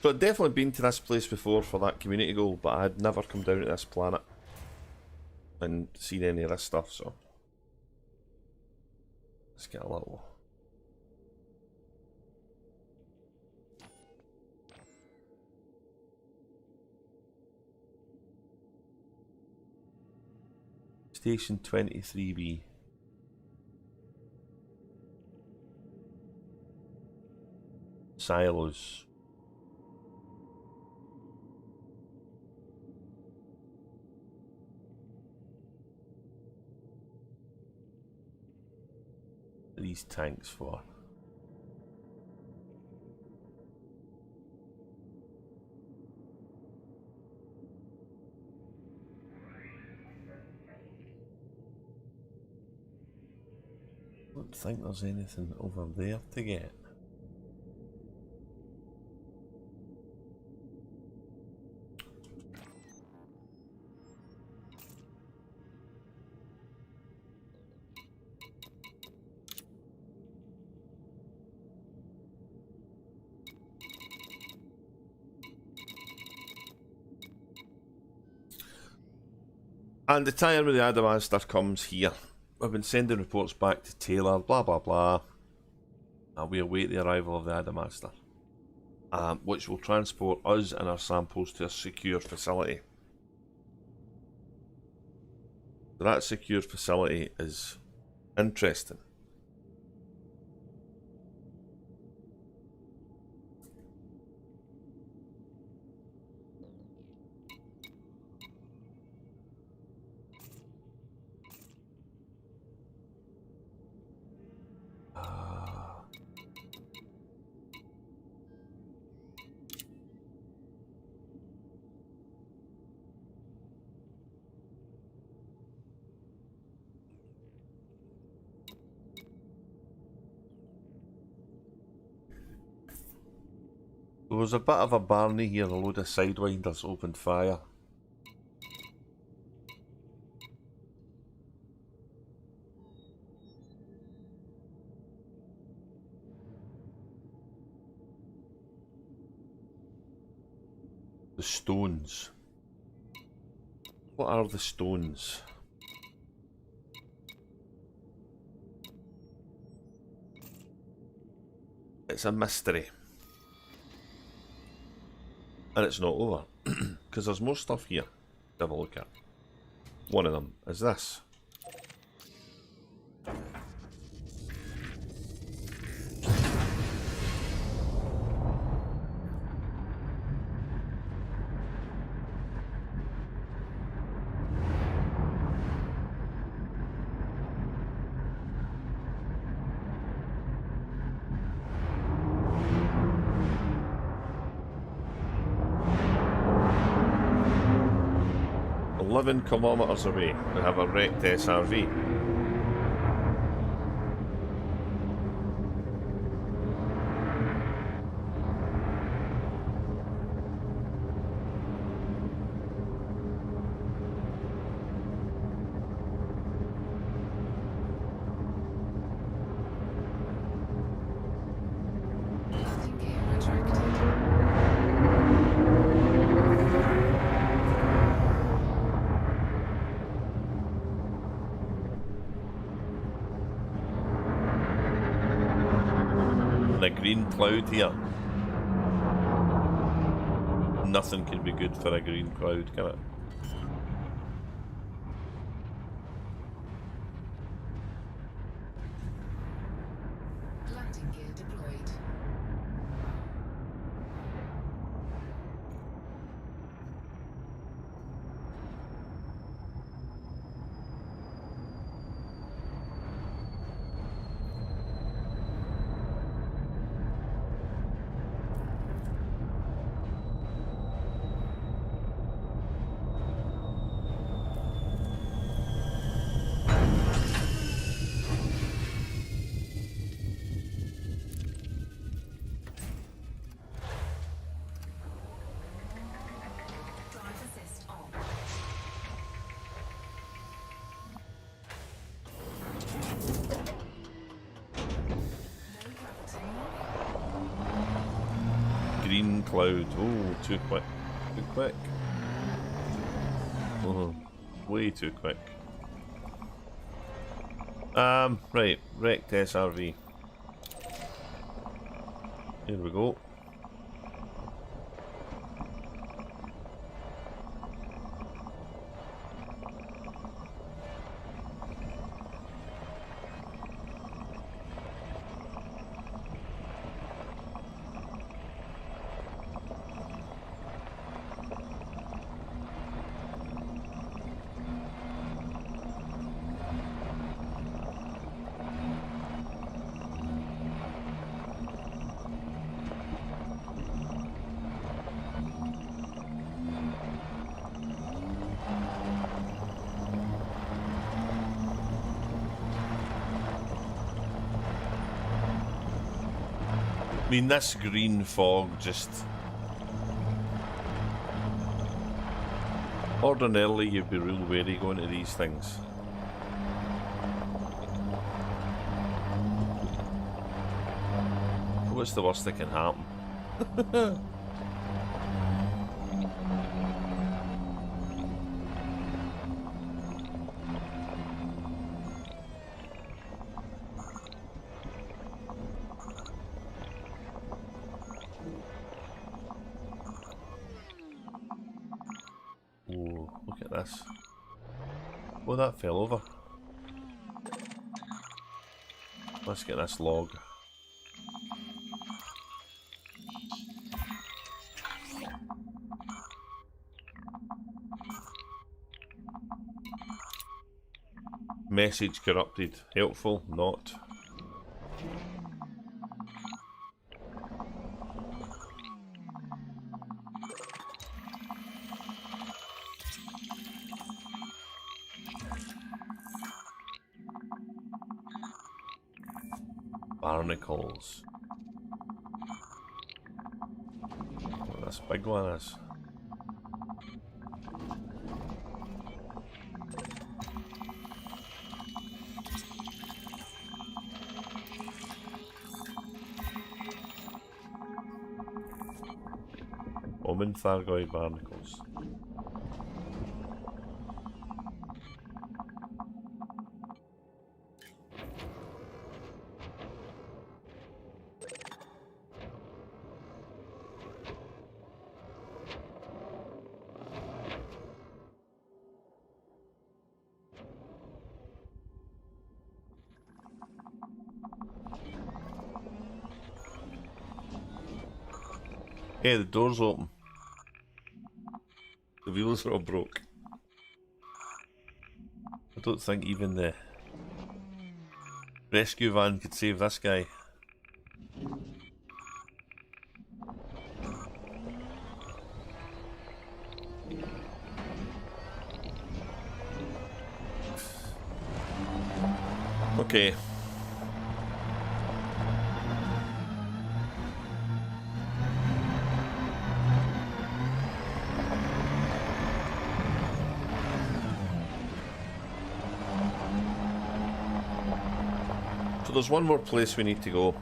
So I'd definitely been to this place before for that community goal, but I had never come down to this planet and seen any of this stuff, so let's get a little... Station 23B. Silos. What are these tanks for? I don't think there's anything over there to get. And the tie-in with the Adamastor comes here. I've been sending reports back to Taylor, blah blah blah. We await the arrival of the Adamastor, which will transport us and our samples to a secure facility. So that secure facility is interesting. There was a bit of a barney here, a load of sidewinders opened fire. The stones. What are the stones? It's a mystery. And it's not over, because there's more stuff here to have a look at. One of them is this. Kilometres away, we have a wrecked SRV. green cloud here. Nothing can be good for a green cloud, can it? Landing gear deployed. Drive assist on. Low gravity. Green cloud. Oh, too quick. Too quick. Oh, way too quick. Right. Wrecked SRV. Here we go. I mean, this green fog just... Ordinarily, you'd be real wary going to these things. What's the worst that can happen? Oh, look at this. Oh, that fell over. Let's get this log. Message corrupted. Helpful? Not. Barnacles. What this big one is. Common Thargoid barnacles. Hey, the door's open. The wheels are all broke. I don't think even the rescue van could save this guy. Okay. So there's one more place we need to go.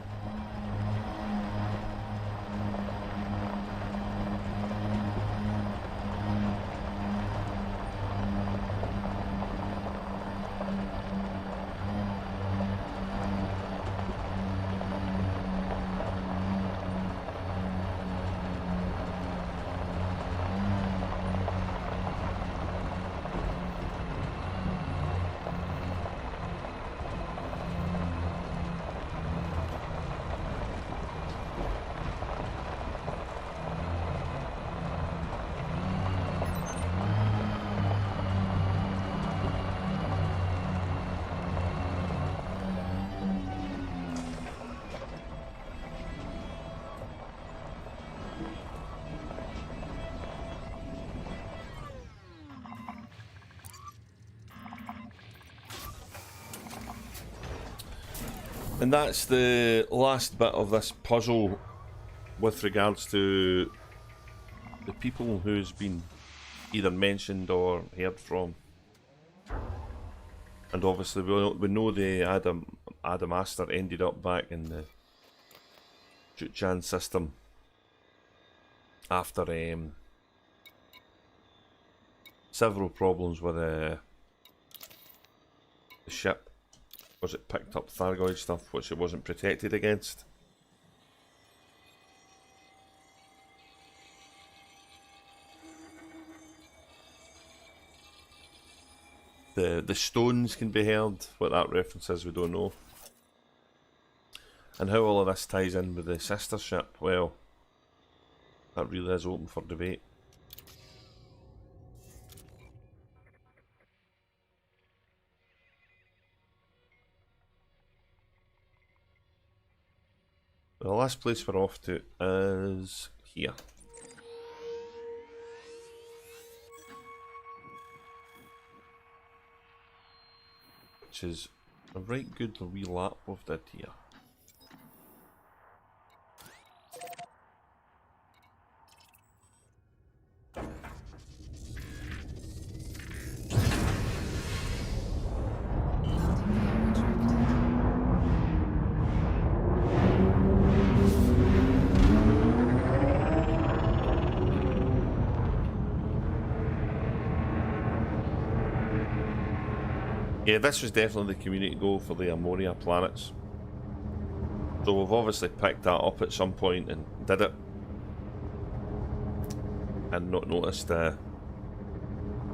And that's the last bit of this puzzle with regards to the people who's been either mentioned or heard from. And obviously we know the Adamastor ended up back in the Chukchan system after several problems with the ship. Was it picked up Thargoid stuff which it wasn't protected against? The stones can be heard. What that reference is, we don't know. And how all of this ties in with the sister ship, well, that really is open for debate. The last place we're off to is here. Which is a right good wee lap we've did here. Yeah, this was definitely the community goal for the Amoria planets. So we've obviously picked that up at some point and did it. And not noticed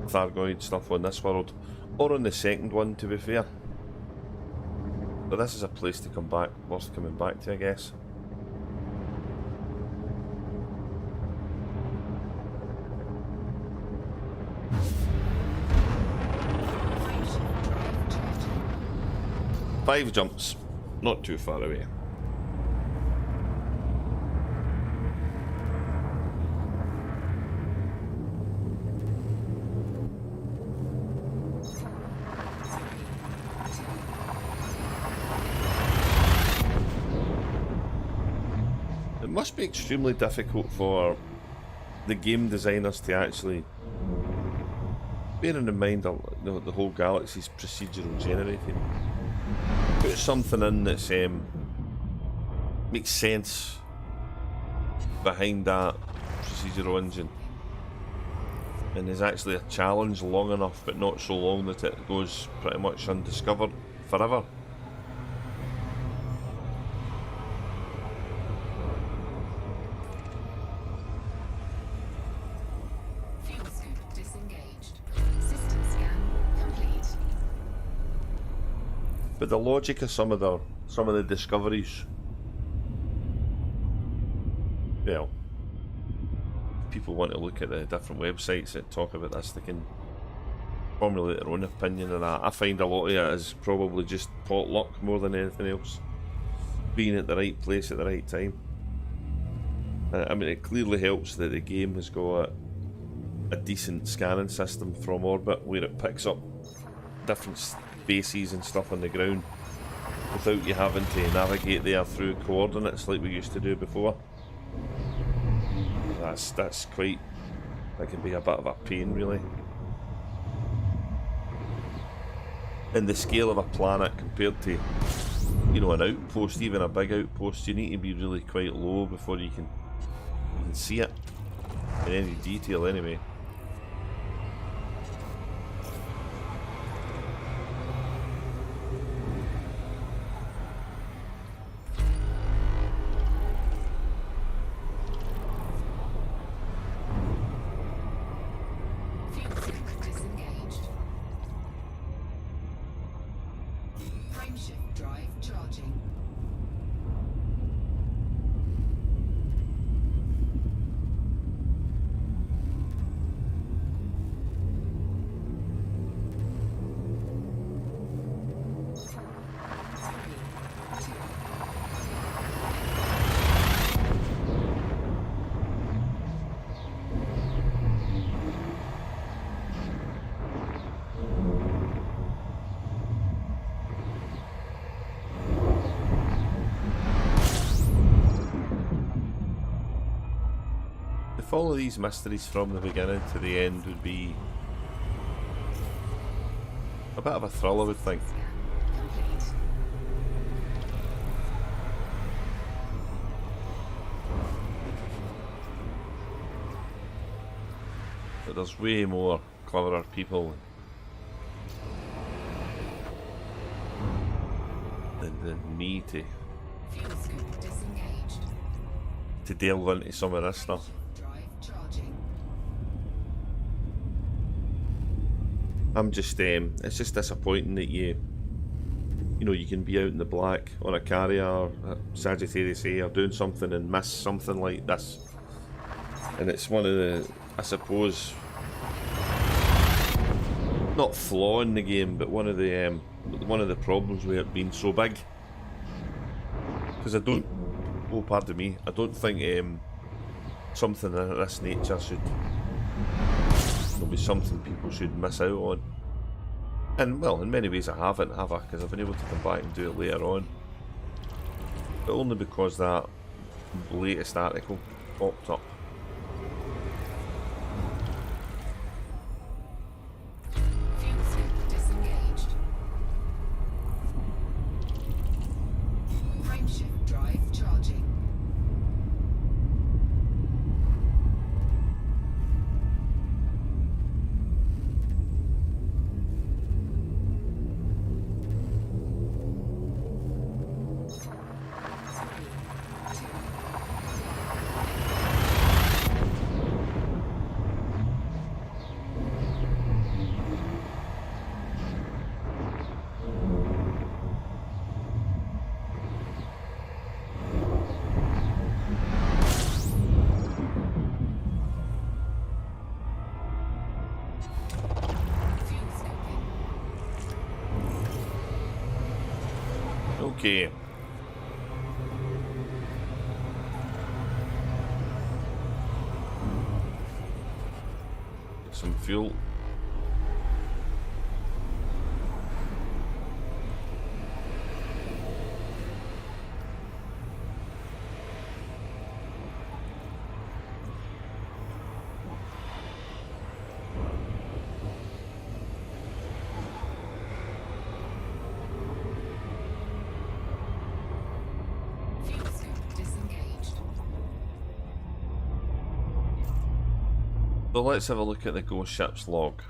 Thargoid stuff on this world. Or on the second one, to be fair. But this is a place to come back, worth coming back to, I guess. Five jumps, not too far away. It must be extremely difficult for the game designers to actually, bearing in mind the whole galaxy's procedural generating, put something in that's makes sense behind that procedural engine and is actually a challenge long enough but not so long that it goes pretty much undiscovered forever. Fuel scoop disengaged. System scan complete. But the logic of some of the discoveries, well, if people want to look at the different websites that talk about this, they can formulate their own opinion of that. I find a lot of it is probably just pot luck more than anything else. Being at the right place at the right time. I mean, it clearly helps that the game has got a decent scanning system from orbit where it picks up different bases and stuff on the ground without you having to navigate there through coordinates like we used to do before. That's quite, that can be a bit of a pain really. In the scale of a planet compared to, you know, an outpost, even a big outpost, you need to be really quite low before you can see it in any detail anyway. Fuel scoop disengaged. Frameshift drive charging. follow these mysteries from the beginning to the end would be a bit of a thrill, I would think. Scan complete. But there's way more cleverer people than me Fuel scoop disengaged. to delve into some of this stuff. Drive charging. I'm just, it's just disappointing that you know, you can be out in the black on a carrier at Sagittarius A or doing something and miss something like this. And it's one of the, I suppose, not flaw in the game, but one of the problems with it being so big. Because I don't, oh pardon me, I don't think something of this nature should be something people should miss out on. And well, in many ways I haven't, have I? Because I've been able to come back and do it later on. But only because that latest article popped up. Fuel scoop disengaged. Frameshift drive charging. Fuel scooping. Okay. Get some fuel. Fuel scoop disengaged. So let's have a look at the ghost ship's log.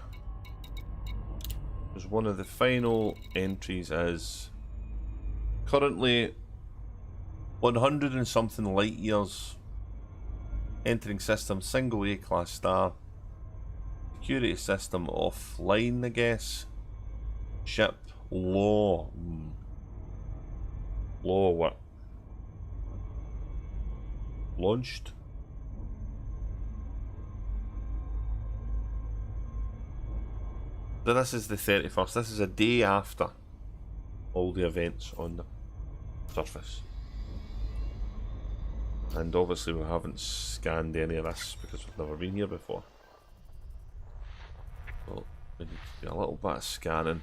Because one of the final entries is currently 100 and something light years. Entering system single A class star. Security system offline, I guess. Ship law. Law what? Launched. So this is the 31st. This is a day after all the events on the surface. And obviously we haven't scanned any of this because we've never been here before. So we need to do a little bit of scanning.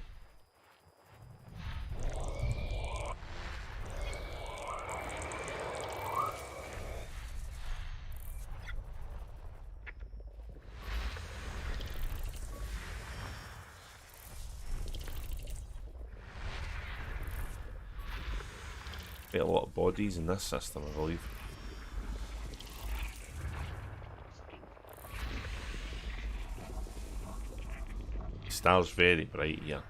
Quite a lot of bodies in this system, I believe. The star's very bright here.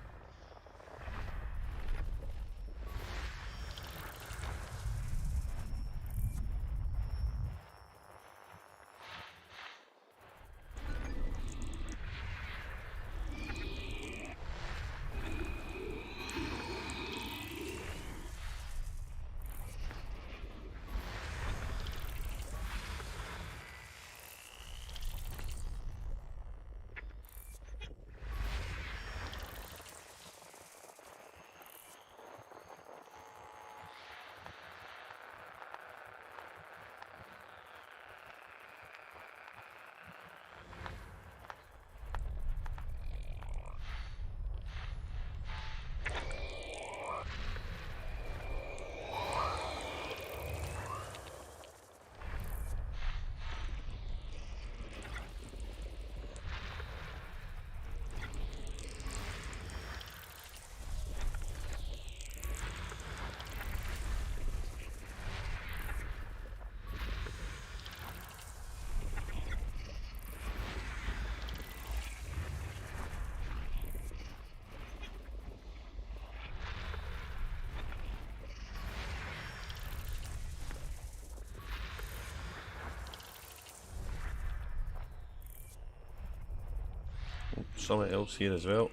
something else here as well.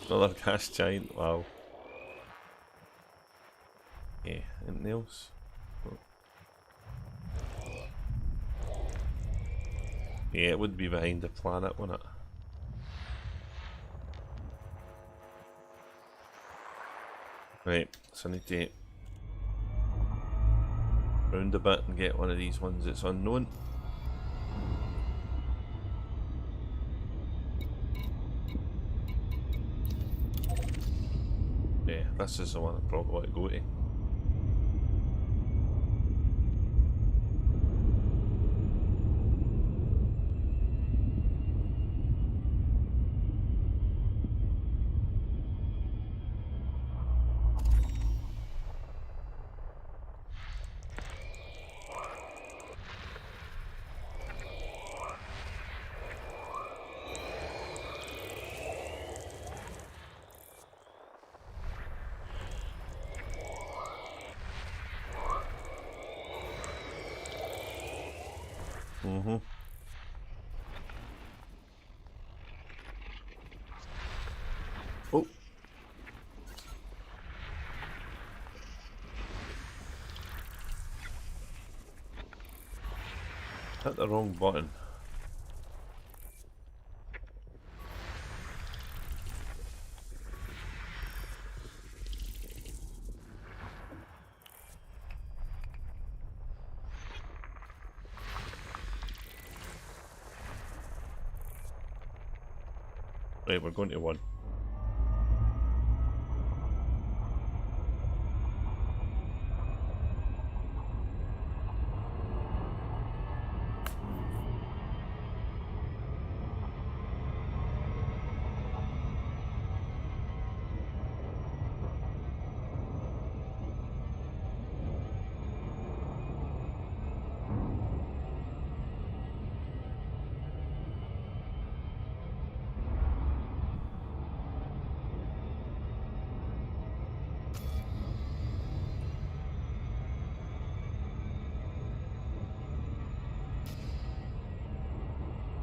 Another gas giant, wow. Yeah, anything else? Oh. Yeah, it would be behind the planet, wouldn't it? Right, so I need to round a bit and get one of these ones that's unknown. Yeah, this is the one I probably want to go to. Oh. Hit the wrong button. Right, we're going to one.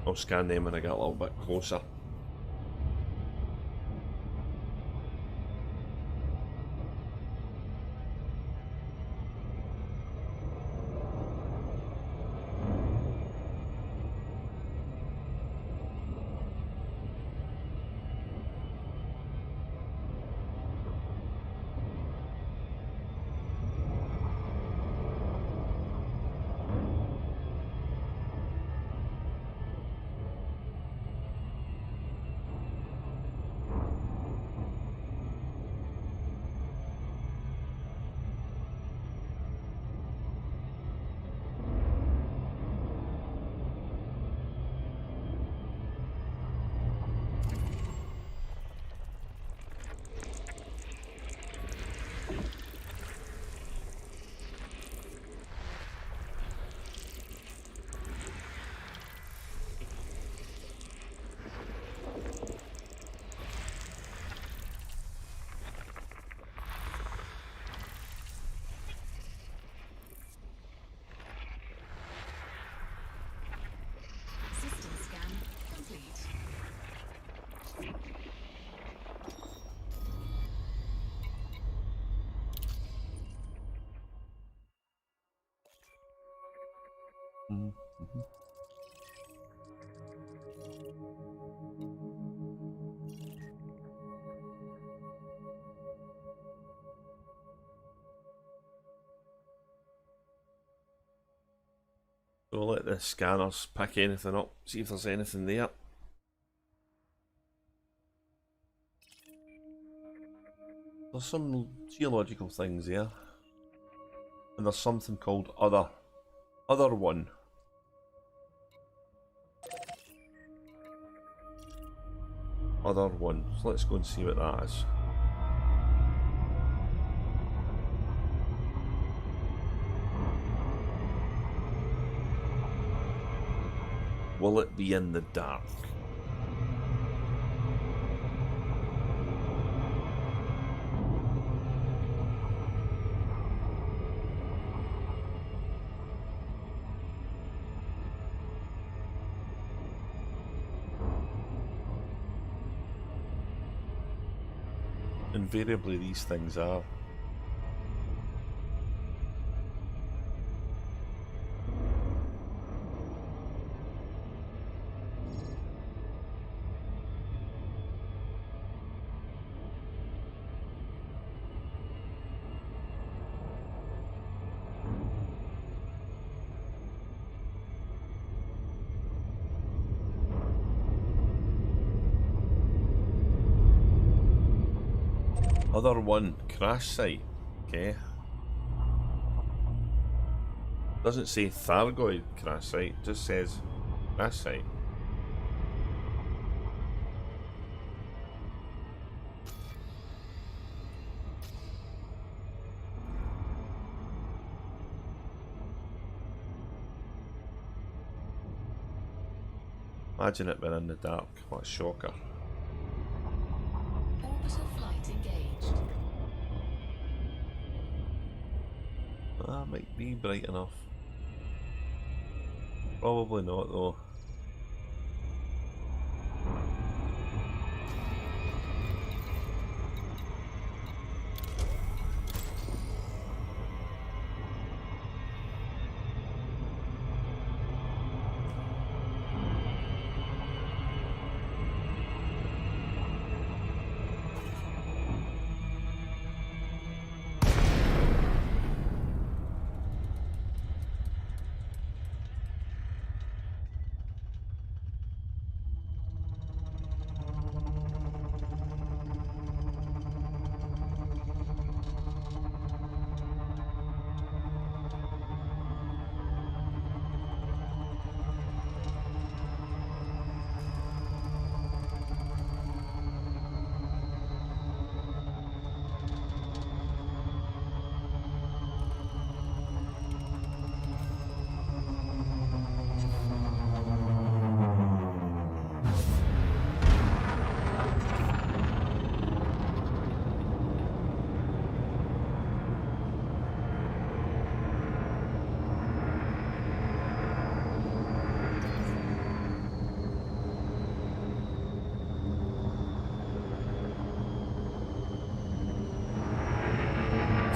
I'll scan them when I get a little bit closer. System scan complete. So we'll let the scanners pick anything up, see if there's anything there. There's some geological things there. And there's something called other. Other one. Other one. So let's go and see what that is. Will it be in the dark? Invariably these things are. Other one, crash site. Okay. Doesn't say Thargoid crash site, just says crash site. Imagine it being in the dark. What a shocker. Orbital flight engaged. That might be bright enough. Probably not though.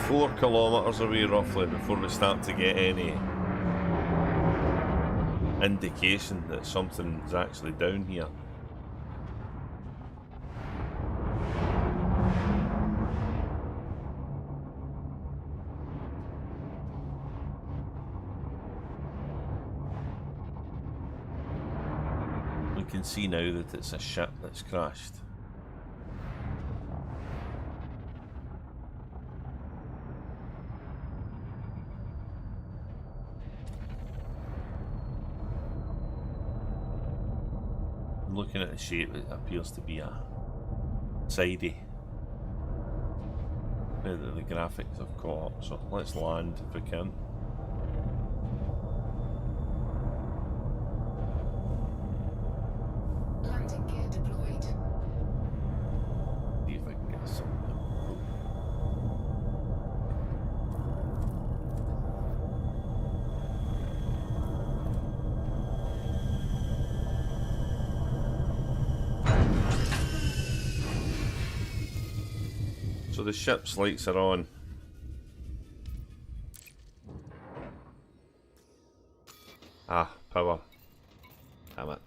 Four kilometres away roughly before we start to get any indication that something's actually down here. We can see now that it's a ship that's crashed. Looking at the shape, it appears to be a sidey. Now that the graphics have caught up, so let's land if we can. Landing gear deployed. See if I can get something. So the ship's lights are on. Ah, power. Damn it.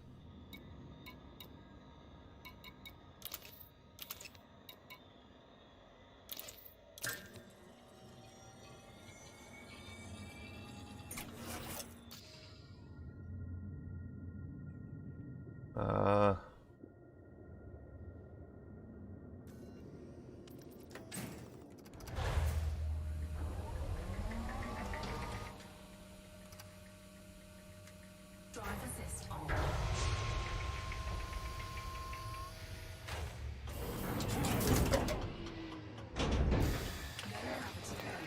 Drive assist on. No gravity loading.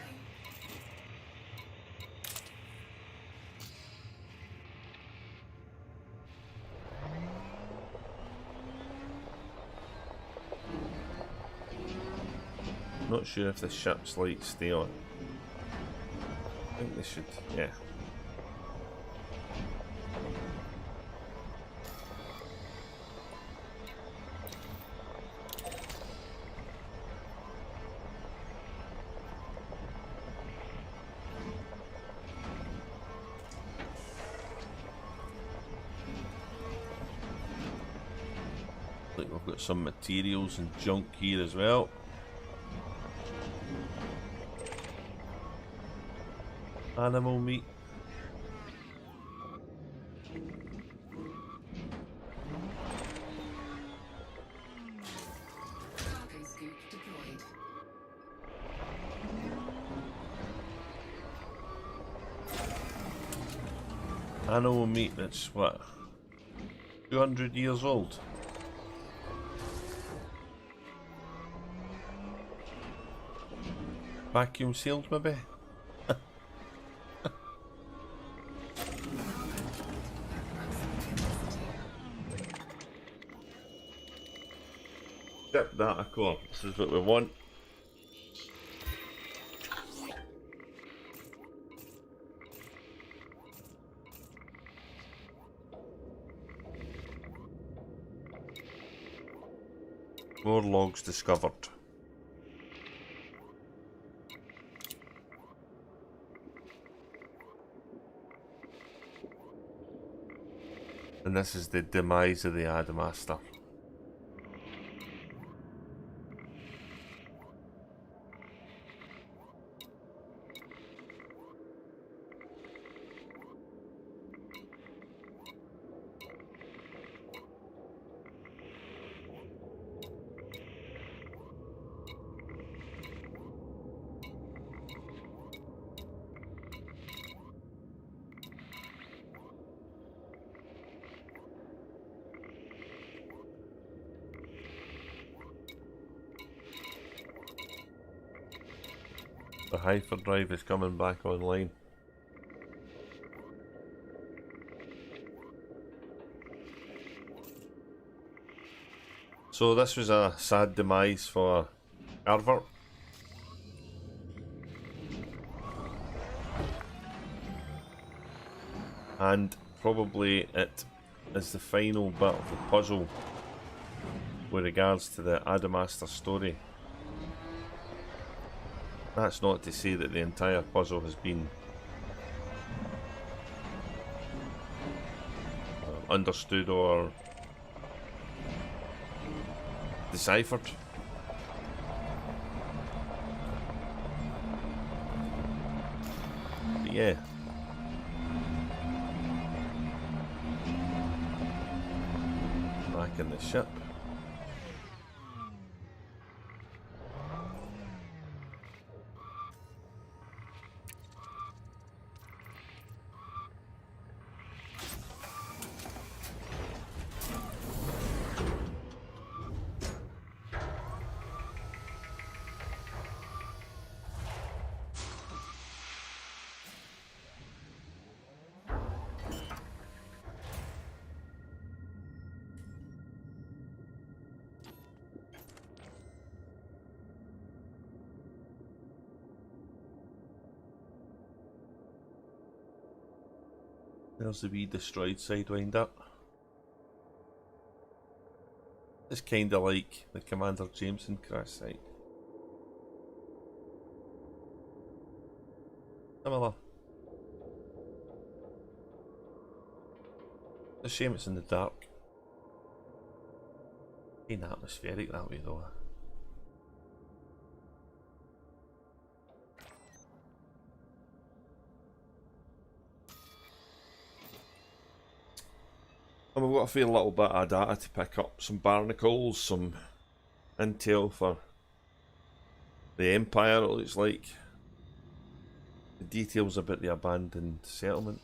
Not sure if the ship's lights stay on. I think they should, yeah. Like we've got some materials and junk here as well. Animal meat. Cargo scoop deployed. Animal meat that's what? 200 years old. Vacuum sealed maybe? Ship that across. This is what we want. More logs discovered. And this is the demise of the Adamastor. The hyperdrive is coming back online. So this was a sad demise for Carver. And probably it is the final bit of the puzzle with regards to the Adamastor story. That's not to say that the entire puzzle has been understood or deciphered. But yeah. Back in the ship. There's the wee destroyed sidewinder. It's kinda like the Commander Jameson crash site. Similar. It's a shame it's in the dark. Ain't atmospheric that way though. And we've got a fair little bit of data to pick up, some barnacles, some intel for the Empire, it looks like. The details about the abandoned settlement.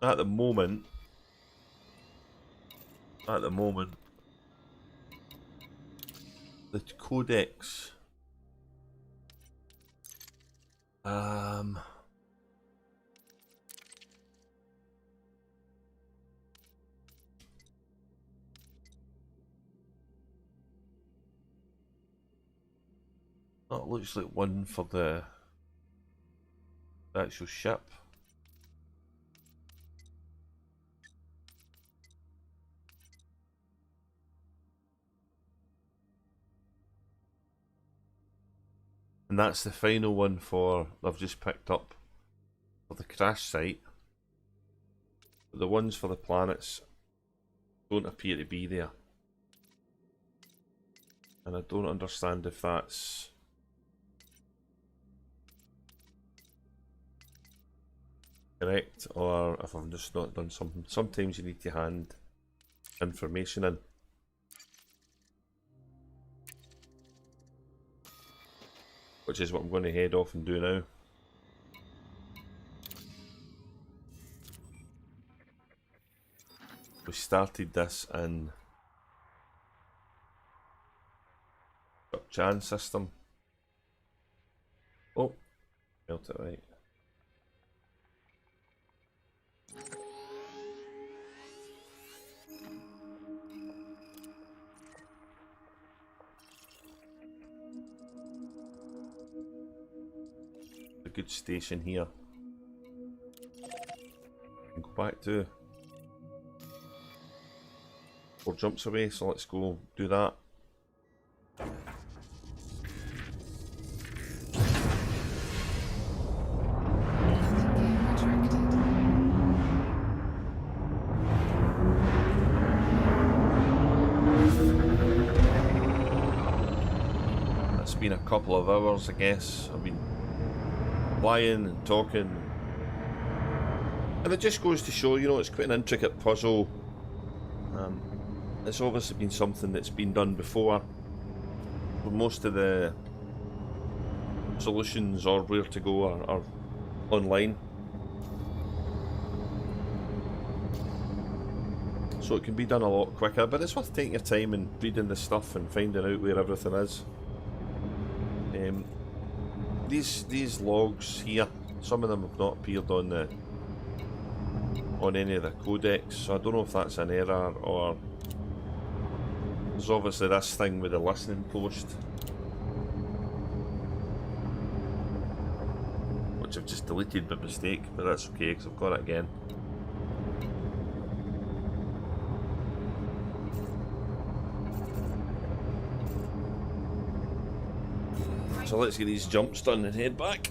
At the moment, the codex, that looks like one for the actual ship. And that's the final one for, I've just picked up, for the crash site. the ones for the planets don't appear to be there. And I don't understand if that's correct or if I've just not done something. Sometimes you need to hand information in. Which is what I'm going to head off and do now. We started this in Chukchan system. Oh, spelled it right. A good station here. Go back to 4 jumps away, so let's go do that. It's been a couple of hours, I guess. I've been flying and talking, and it just goes to show, you know, it's quite an intricate puzzle. It's obviously been something that's been done before, but most of the solutions or where to go are online, so it can be done a lot quicker, but it's worth taking your time and reading the stuff and finding out where everything is. These logs here, some of them have not appeared on any of the codecs, so I don't know if that's an error, or there's obviously this thing with the listening post, which I've just deleted by mistake, but that's okay because I've got it again. So let's get these jumps done and head back.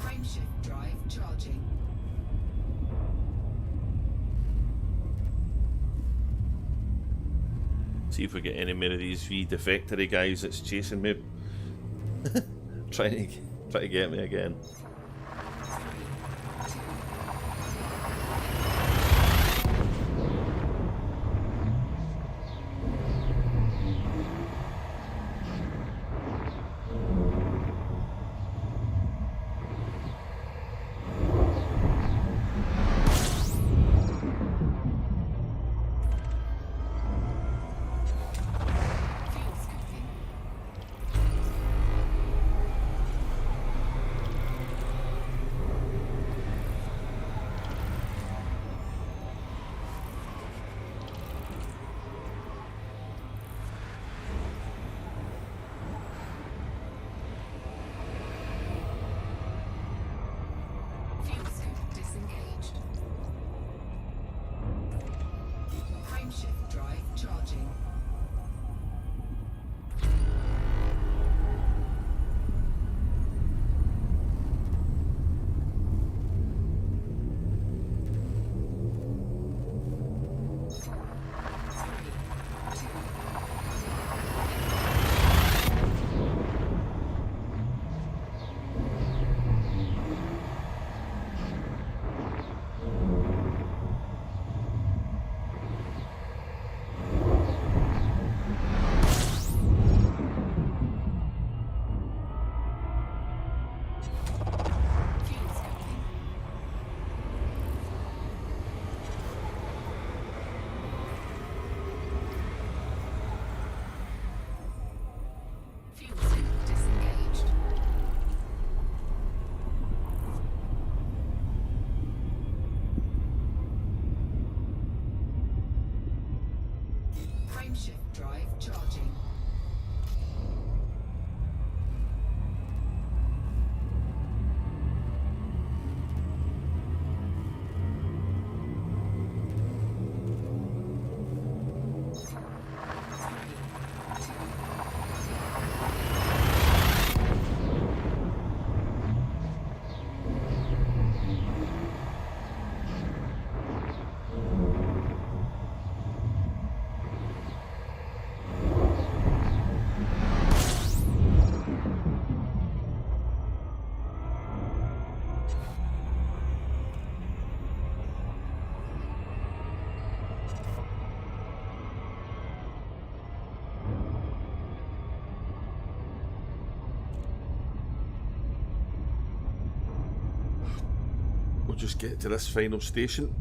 Frameshift drive charging. See if we get any more of these wee defectory guys that's chasing me, trying to get me again. Frameshift drive charging. We'll just get to this final station.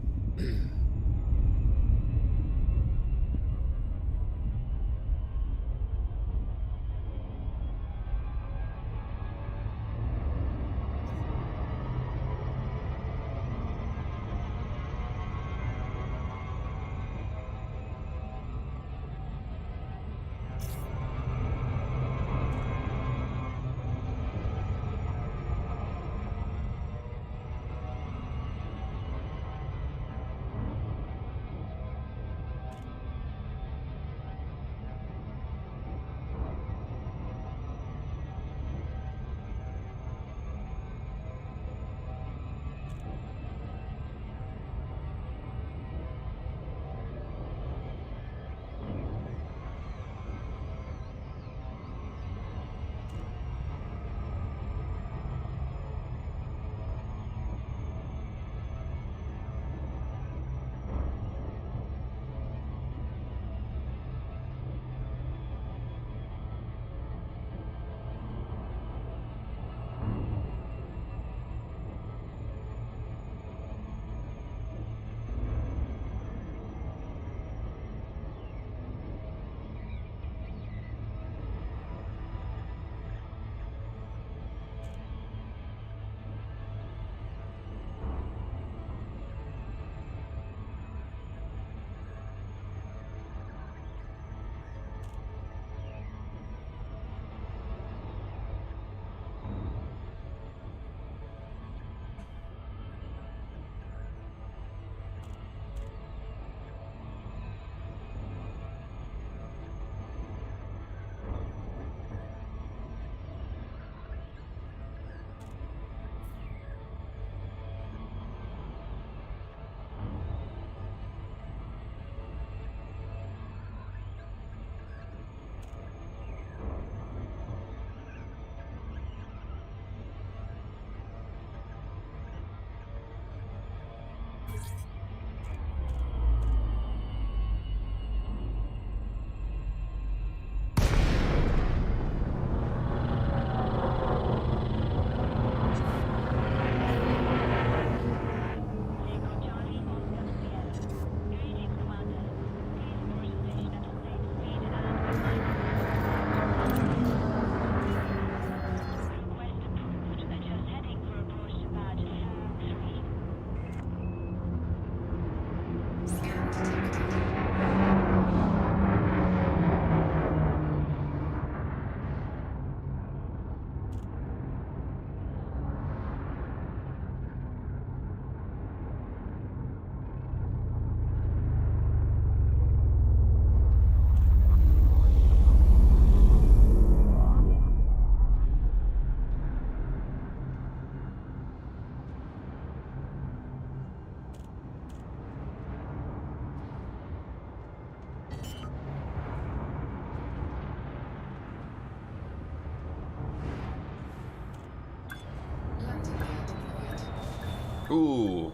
Ooh.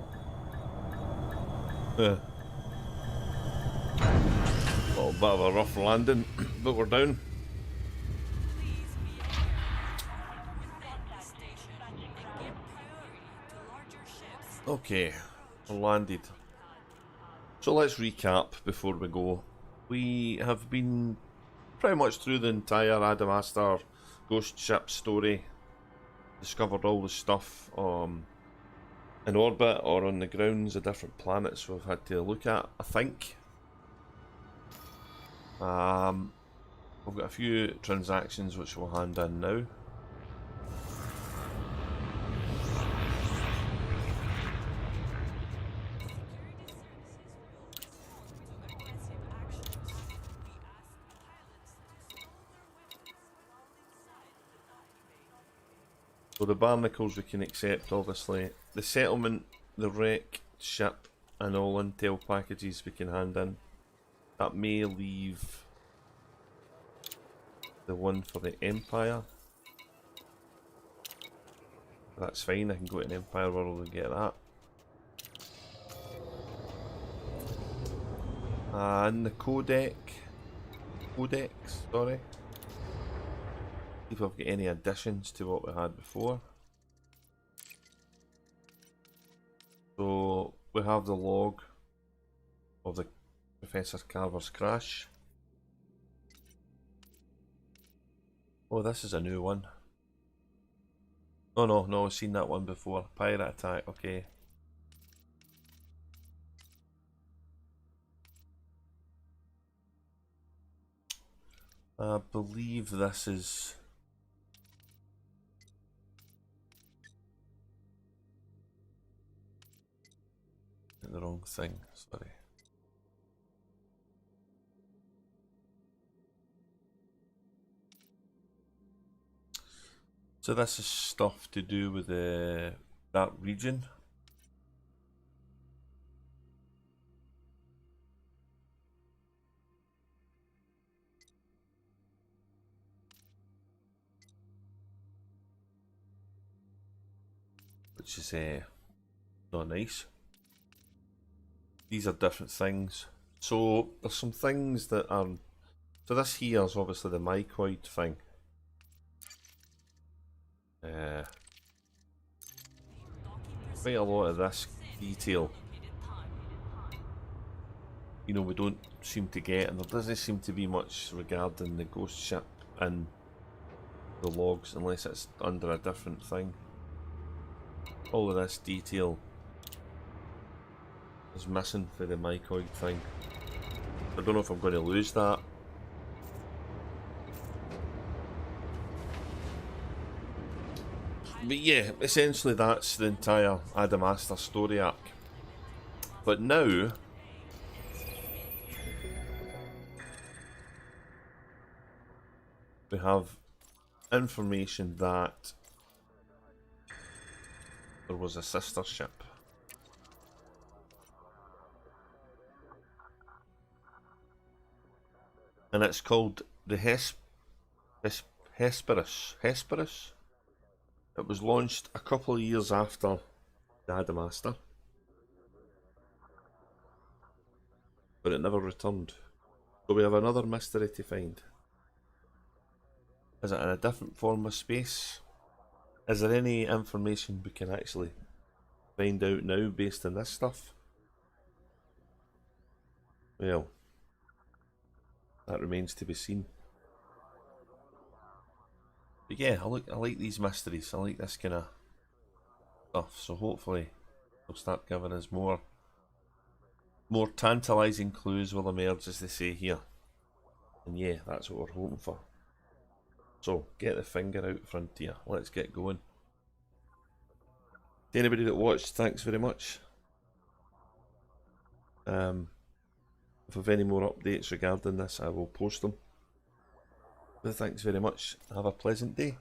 Well, a bit of a rough landing, but we're down. Okay, we're landed. So let's recap before we go. We have been pretty much through the entire Adamastor ghost ship story. Discovered all the stuff in orbit or on the grounds of different planets we've had to look at, I think. We've got a few transactions which we'll hand in now. So the barnacles we can accept, obviously. The settlement, the wreck, ship, and all intel packages we can hand in. That may leave the one for the Empire. That's fine, I can go to an Empire World and get that. And the codex, sorry. See if I've got any additions to what we had before. So we have the log of the Professor Carver's crash. Oh, this is a new one. Oh no, I've seen that one before. Pirate attack, okay. I believe this is... the wrong thing, sorry. So this is stuff to do with that region. Which is not nice. These are different things. So there's some things that are... So this here is obviously the mycoid thing. Quite a lot of this detail, you know, we don't seem to get, and there doesn't seem to be much regarding the ghost ship in the logs unless it's under a different thing. All of this detail is missing for the mycoid thing. I don't know if I'm going to lose that. But yeah, essentially that's the entire Adamastor story arc. But now we have information that there was a sister ship. And it's called the Hesperus. Hesperus? It was launched a couple of years after the Adamastor, but it never returned. So we have another mystery to find. Is it in a different form of space? Is there any information we can actually find out now based on this stuff? Well, that remains to be seen. But yeah, I like these mysteries. I like this kind of stuff. So hopefully they'll start giving us more tantalising clues will emerge, as they say here. And yeah, that's what we're hoping for. So get the finger out front here. Let's get going. To anybody that watched, thanks very much. If I have any more updates regarding this, I will post them. But thanks very much. Have a pleasant day.